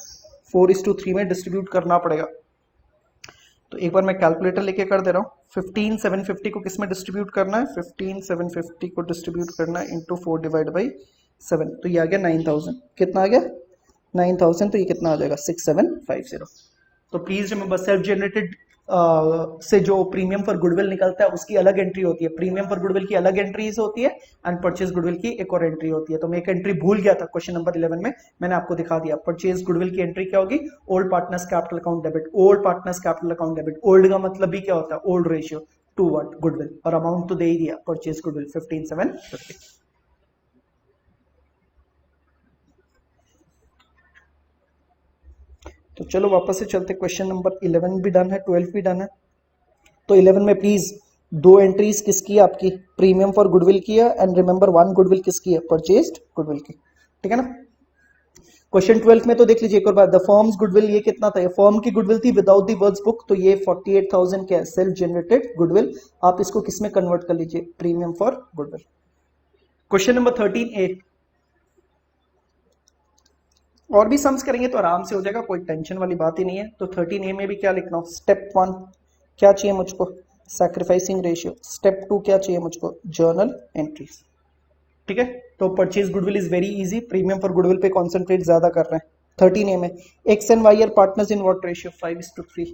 A: 4:3 में डिस्ट्रीब्यूट करना पड़ेगा। तो एक बार मैं कैलकुलेटर लेके कर दे रहा हूँ। 15,750 को किस में डिस्ट्रीब्यूट करना है, 15,750 को डिस्ट्रीब्यूट करना है इंटू 4 डिवाइड बाई 7, तो ये आ गया 9,000। कितना आ गया, 9,000। तो ये कितना आ जाएगा, 6750। तो प्लीज रिमेंबर, सेल्फ जनरेटेड से जो प्रीमियम फॉर गुडविल निकलता है उसकी अलग एंट्री होती है। प्रीमियम फॉर गुडविल की अलग एंट्रीज होती है एंड परचेज गुडविल की एक और एंट्री होती है। तो मैं एक एंट्री भूल गया था क्वेश्चन नंबर 11 में, मैंने आपको दिखा दिया। परचेज गुडविल की एंट्री क्या होगी, old partners capital account debit. Old partners capital account debit, old का मतलब भी क्या होता है, old ratio two what, goodwill. और अमाउंट तो दे ही दिया, परचेज गुडविल 15,750। तो चलो वापस से चलते, क्वेश्चन नंबर 11 भी डन है, 12 भी डन है। तो 11 में प्लीज दो एंट्रीज किसकी है आपकी, प्रीमियम फॉर गुडविल की है, एंड रिमेंबर वन गुडविल किसकी है, परचेज्ड गुडविल की, ठीक है ना। क्वेश्चन 12 में तो देख लीजिए एक और बार, द फर्म्स गुडविल ये कितना था, ये फर्म की गुडविल थी विदाउट दी वर्ड्स बुक, तो ये 48,000 क्या है, सेल्फ जनरेटेड गुडविल। आप इसको किस में कन्वर्ट कर लीजिए, premium for goodwill. Question number 13A, और भी सम्स करेंगे तो आराम से हो जाएगा, कोई टेंशन वाली बात ही नहीं है। तो 13A में भी क्या लिखना हो, स्टेप 1 क्या चाहिए मुझको, सैक्रिफाइसिंग रेशियो। स्टेप 2 क्या चाहिए मुझको, जर्नल एंट्रीज, ठीक है। तो purchase goodwill is very easy, premium for goodwill पे कॉन्सेंट्रेट ज्यादा कर रहे हैं। 13A में X and Y are partners in what ratio, 5:3।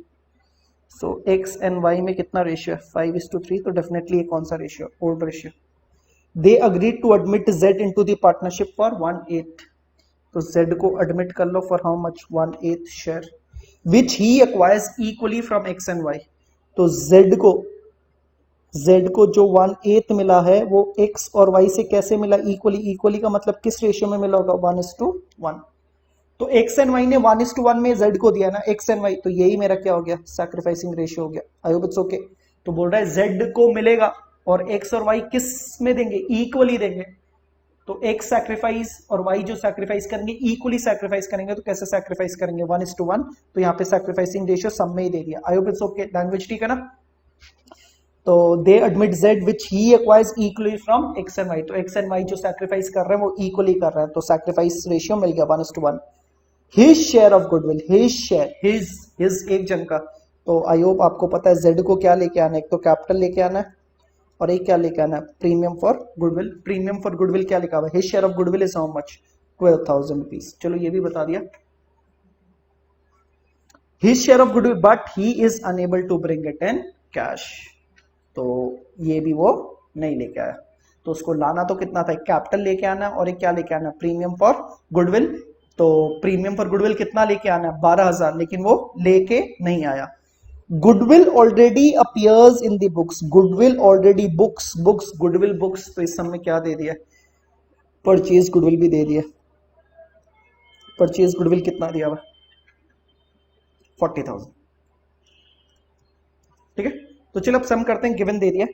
A: So X and Y में कितना रेशियो है, 5:3। तो डेफिनेटली ये कौन सा ratio, old ratio. They agreed to admit Z into the partnership for 1/8। तो Z को एडमिट कर लो for how much, 1/8 share, which he acquires equally from X and Y। तो Z को जो 1/8 मिला है वो X और Y से कैसे मिला, इक्वली। इक्वली का मतलब किस रेशियो में मिला होगा, 1:1। तो X एंड Y ने 1:1 में Z को दिया ना, X एंड Y, तो यही मेरा क्या हो गया, सैक्रिफाइसिंग रेशियो हो गया। आई होप इट्स ओके। तो बोल रहा है Z को मिलेगा और X और Y किस में देंगे, इक्वली देंगे। तो X सैक्रिफाइस और Y जो सैक्रिफाइस करेंगे इक्वली सैक्रिफाइस करेंगे, तो कैसे सैक्रिफाइस करेंगे, 1:1। तो यहाँ पे सैक्रिफाइसिंग रेशियो सब में ही दे दिया। आई होप इट्स ओके, लैंग्वेज ठीक है ना। तो दे admit Z which he acquires equally from X and Y। तो X एंड Y जो सैक्रिफाइस कर रहे हैं वो इक्वली कर रहे हैं, तो सैक्रिफाइस रेशियो मिल गया 1:1। His share of goodwill, his share, his एक जन का। तो आई होप आपको पता है Z को क्या लेके आना है, एक तो कैपिटल लेके आना है और एक क्या लेके आना है, premium for goodwill. Premium for goodwill क्या लिखा हुआ है, his share of goodwill is how much, 12,000 rupees. चलो ये भी बता दिया, his share of goodwill but he is unable to bring it in cash. तो ये भी वो नहीं लेके आया, तो उसको लाना तो कितना था, कैपिटल लेके आना और एक क्या लेके आना, प्रीमियम फॉर गुडविल। तो प्रीमियम फॉर गुडविल कितना लेके आना है, 12,000, लेकिन वो लेके नहीं आया। Goodwill already appears in the books, goodwill already books, goodwill books. तो इस सब में क्या दे दिया, परचेज गुडविल भी दे दिया। परचेज गुडविल कितना दिया हुआ, 40,000, ठीक है। तो चलो अब सम करते हैं, गिवन दे दिया।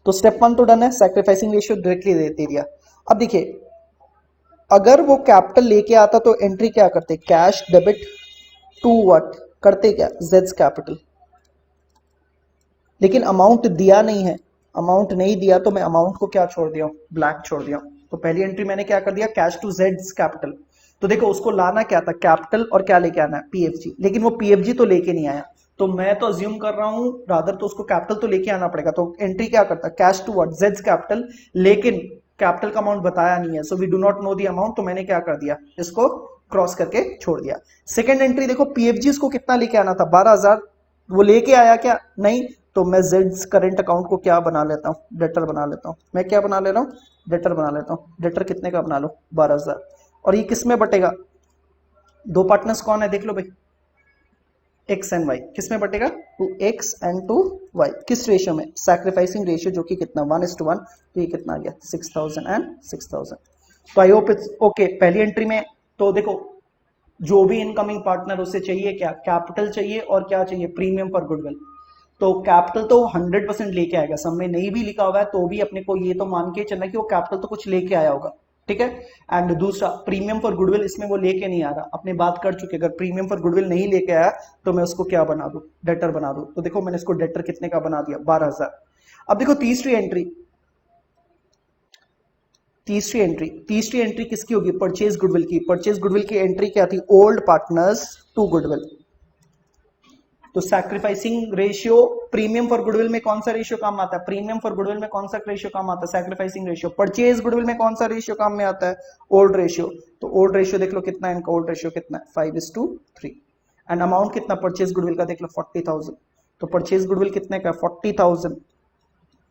A: तो स्टेप 1 तो डन है, सैक्रिफाइसिंग रेशियो डायरेक्टली दे दिया। अब देखिए अगर वो कैपिटल लेके आता तो एंट्री क्या करते, कैश डेबिट टू व्हाट, करते क्या, जेड्स कैपिटल। लेकिन अमाउंट दिया नहीं है, अमाउंट नहीं दिया तो मैं अमाउंट को क्या छोड़ दिया, ब्लैंक छोड़ दिया। तो पहली एंट्री मैंने क्या कर दिया, कैश टू जेड्स कैपिटल। तो देखो उसको लाना क्या था, कैपिटल और क्या लेके आना है, पीएफजी। लेकिन वो पीएफजी तो लेके नहीं आया, तो मैं तो अज्यूम कर रहा हूं रादर तो उसको कैपिटल तो लेके आना पड़ेगा। तो एंट्री क्या करता, कैश टू व्हाट, जेड्स कैपिटल। लेकिन कैपिटल का अमाउंट बताया नहीं है, so we do not know the amount. तो मैंने क्या कर दिया, इसको क्रॉस करके छोड़ दिया। सेकंड एंट्री देखो, पीएफजी उसको कितना लेके आना था, 12,000, वो लेके आया क्या, नहीं। तो मैं जेड्स करंट अकाउंट को क्या बना लेता हूँ, डेटर बना लेता हूँ। मैं क्या बना ले रहा हूँ, डेटर बना लेता हूँ। डेटर कितने का बना लो, 12,000। और ये किस में बटेगा, दो पार्टनर्स कौन है देख लो भाई, एक्स एंड वाई। किस में बटेगा, to X and to Y. किस रेशियो में, सैक्रिफाइसिंग रेशियो, जो कि कितना 1:1। तो ये कितना आ गया, 6,000 एंड 6,000। तो आई होप इट्स ओके। पहली एंट्री में तो देखो जो भी इनकमिंग पार्टनर उसे चाहिए क्या, कैपिटल चाहिए और क्या चाहिए, प्रीमियम फॉर गुडविल। तो कैपिटल तो 100% लेके आएगा, सब में नहीं भी लिखा हुआ है तो भी अपने को ये तो मान के चलना कि वो कैपिटल तो कुछ लेके आया होगा, ठीक है। एंड दूसरा प्रीमियम फॉर गुडविल, इसमें वो लेके नहीं आ रहा, अपने बात कर चुके, अगर प्रीमियम फॉर गुडविल नहीं लेके आया तो मैं उसको क्या बना दूं, डेटर बना दूं। तो देखो मैंने इसको डेटर कितने का बना दिया, 12,000। अब देखो तीसरी एंट्री, तीसरी एंट्री किसकी होगी, परचेज गुडविल की। परचेज गुडविल की एंट्री क्या थी, ओल्ड पार्टनर्स टू गुडविल। तो sacrificing ratio, premium for goodwill में कौन सा रेशियो काम आता है, प्रीमियम फॉर गुडविल में कौन सा रेशियो काम आता है, सैक्रिफाइसिंग रेशियो। परचेज गुडविल में कौन सा रेशियो काम में आता है, ओल्ड रेशियो। तो ओल्ड रेशियो देख लो कितना है इनका, ओल्ड रेशियो कितना है 5:3। एंड अमाउंट कितना परचेज गुडविल का देख लो 40,000। तो परचेज गुडविल कितने का 40,000,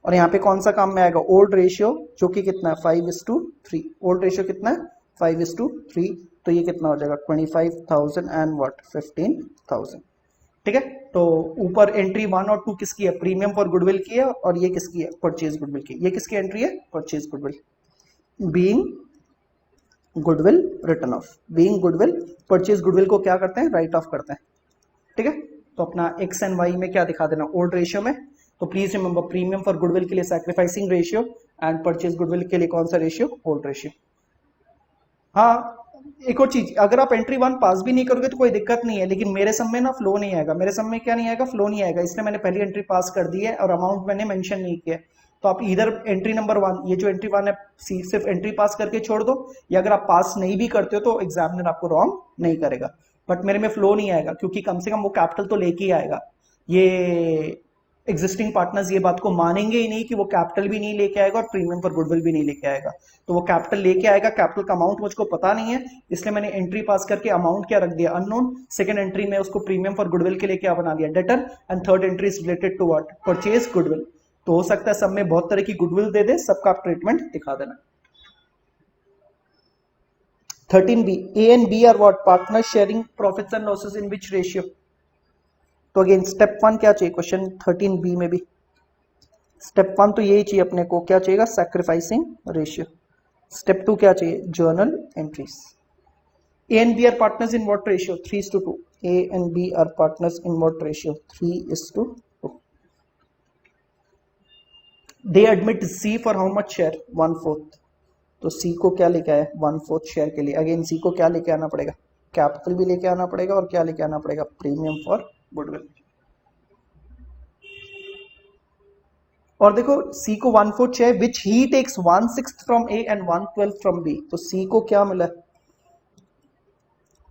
A: और यहाँ पे कौन सा काम में आएगा, ओल्ड रेशियो, जो कि कितना है 5:3। ओल्ड रेशियो कितना है 5:3। तो ये कितना हो जाएगा 25,000 एंड व्हाट 15,000, ठीक है। तो ऊपर एंट्री 1 और 2 किसकी है, प्रीमियम फॉर गुडविल की है, और ये किसकी है, परचेज गुडविल की। ये किसकी एंट्री है, purchase goodwill. Being goodwill return of, being goodwill, purchase goodwill को क्या करते हैं, राइट ऑफ करते हैं, ठीक है। तो अपना एक्स एंड वाई में क्या दिखा देना, ओल्ड रेशियो में। तो please remember premium for goodwill के लिए sacrificing ratio, and purchase goodwill के लिए कौन सा रेशियो, ओल्ड रेशियो। हाँ, एक और चीज, अगर आप एंट्री 1 पास भी नहीं करोगे तो कोई दिक्कत नहीं है, लेकिन मेरे सम में ना फ्लो नहीं आएगा, मेरे सम में क्या नहीं आएगा, फ्लो नहीं आएगा, इसलिए मैंने पहली एंट्री पास कर दी है और अमाउंट मैंने मेंशन नहीं किया। तो आप इधर एंट्री नंबर 1, ये जो एंट्री 1 है, सिर्फ एंट्री पास करके छोड़ दो, या अगर आप पास नहीं भी करते हो तो एग्जामिनर आपको रॉन्ग नहीं करेगा। बट मेरे में फ्लो नहीं आएगा, क्योंकि कम से कम वो कैपिटल तो लेके ही आएगा। ये एग्जिस्टिंग पार्टनर्स ये बात को मानेंगे ही नहीं कि वो कैपिटल भी नहीं लेके आएगा और प्रीमियम फॉर गुडविल भी नहीं लेके आएगा। तो वो कैपिटल लेके आएगा, कैपिटल का अमाउंट मुझको पता नहीं है, इसलिए मैंने एंट्री पास करके अमाउंट क्या रख दिया, अननोन। सेकंड एंट्री में उसको प्रीमियम फॉर गुडविल के लिए क्या बना दिया, debtor. And third entry is related to what, purchase goodwill. तो हो सकता है सब में बहुत तरह की गुडविल दे दे, सबका आप ट्रीटमेंट दिखा देना। 13B, A and B are what, partners sharing profits and losses in which ratio। तो अगेन स्टेप 1 क्या चाहिए, क्वेश्चन 13B में भी स्टेप 1 तो यही चाहिए अपने को, क्या चाहिएगा, सैक्रिफाइसिंग रेशियो। स्टेप 2 क्या चाहिए, journal entries. A and B are partners in what ratio, 3:2। A and B are partners in what ratio, 3:2। They admit C for how much share, 1/4। तो C को क्या लेके आया, 1/4 शेयर के लिए। अगेन C को क्या लेके आना पड़ेगा, कैपिटल भी लेके आना पड़ेगा, और क्या लेके आना पड़ेगा, प्रीमियम फॉर गुडविल। और देखो C को 1/4 share, which he takes 1/6 from A and 1/12 from B। तो C को क्या मिला,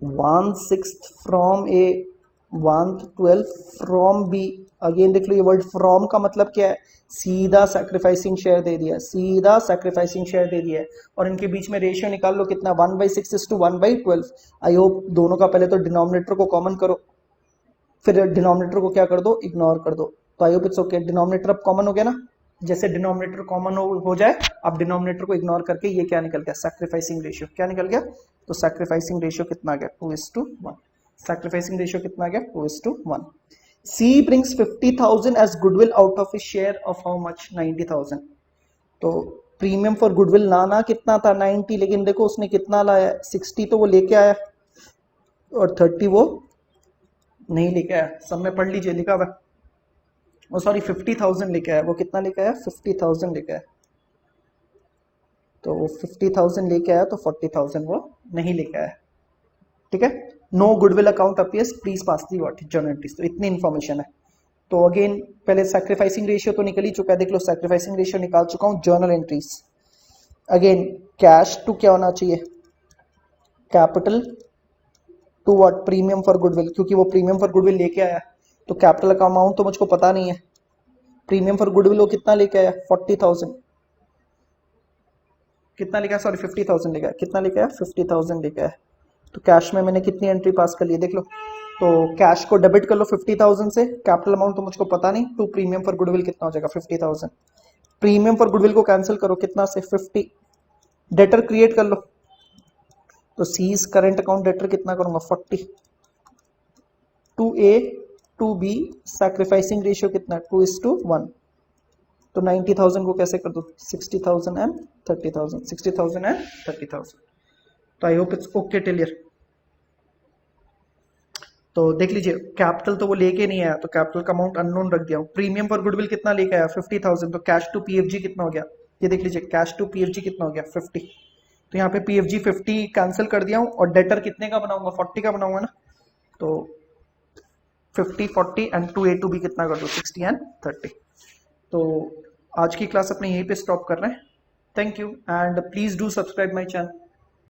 A: 1/6 from A, 1/12 from B। Again देख लो ये वर्ड फ्रॉम का मतलब क्या है, सीधा सैक्रिफाइसिंग शेयर दे दिया, सीधा सैक्रिफाइसिंग शेयर दे दिया है। और इनके बीच में रेशियो निकाल लो कितना, 1/6:1/12। आई होप दोनों का पहले तो डिनोमिनेटर को कॉमन करो, फिर डिनोमिनेटर को क्या कर दो, इग्नोर कर दो। तो I hope it's okay, denominator अब कॉमन हो गया ना। जैसे डिनोमिनेटर कॉमन हो जाए, अब डिनोमिनेटर को इग्नोर करके ये क्या निकल गया, सैक्रिफाइसिंग रेशियो। क्या निकल गया, तो सैक्रिफाइसिंग रेशियो कितना आ गया, 2:1। सैक्रिफाइसिंग रेशियो कितना आ गया, 2:1। C brings 50,000 as goodwill out of his share of how much, 90,000। तो प्रीमियम फॉर गुडविल लाना कितना था, 90, लेकिन देखो उसने कितना लाया, 60 तो वो लेके आया और 30 वो नहीं लेके आया। सब में पढ़ लीजिए, लिखा हुआ, वो सॉरी 50,000 लेके आया। वो कितना लेके आया, 50,000 लेके आया। तो वो 50,000 लेके आया, तो 40,000 वो नहीं लेके आया, ठीक है। No goodwill account appears, please pass the what, journal entries. तो इतनी इन्फॉर्मेशन है। तो अगेन पहले सैक्रिफाइसिंग रेशियो तो निकल ही चुका है, देख लो सैक्रिफाइसिंग रेशियो निकाल चुका हूं, journal entries. Again cash to क्या होना चाहिए, capital to what, premium for goodwill, क्योंकि वो प्रीमियम फॉर गुडविल लेके आया। तो कैपिटल का अमाउंट तो मुझको पता नहीं है, प्रीमियम फॉर गुडविल वो कितना लेके आया, 40,000। कितना लेके आया, सॉरी 50,000 लेके आया। कितना लेके आया, 50,000 लेके आया। तो कैश में मैंने कितनी एंट्री पास कर ली, देख लो। तो कैश को डेबिट कर लो 50,000 से, कैपिटल अमाउंट तो मुझको पता नहीं, टू प्रीमियम फॉर गुडविल कितना हो जाएगा, 50,000। प्रीमियम फॉर गुडविल को कैंसिल करो, कितना से, 50। डेटर क्रिएट कर लो, तो सीज करंट अकाउंट डेटर कितना करूंगा, 40। To A to B sacrificing ratio कितना, 2:1। तो 90,000 को कैसे कर दो, 60,000 एंड 30,000, 60,000 एंड 30,000। तो I hope it's okay till here. तो देख लीजिए कैपिटल तो वो लेके नहीं आया, तो कैपिटल का अमाउंट अननोन रख दिया हूँ। प्रीमियम फॉर गुडविल कितना लेके आया 50,000, तो कैश टू पीएफजी कितना हो गया, ये देख लीजिए कैश टू पीएफजी कितना हो गया 50। तो यहाँ पे पीएफजी 50 कैंसिल कर दिया हूँ, और डेटर कितने का बनाऊंगा 40 का बनाऊंगा ना, तो 50 40 एंड 2A to B कितना कर दो 60 एंड 30। तो आज की क्लास अपने यहीं पे स्टॉप कर रहे हैं। Thank you and please do subscribe my channel.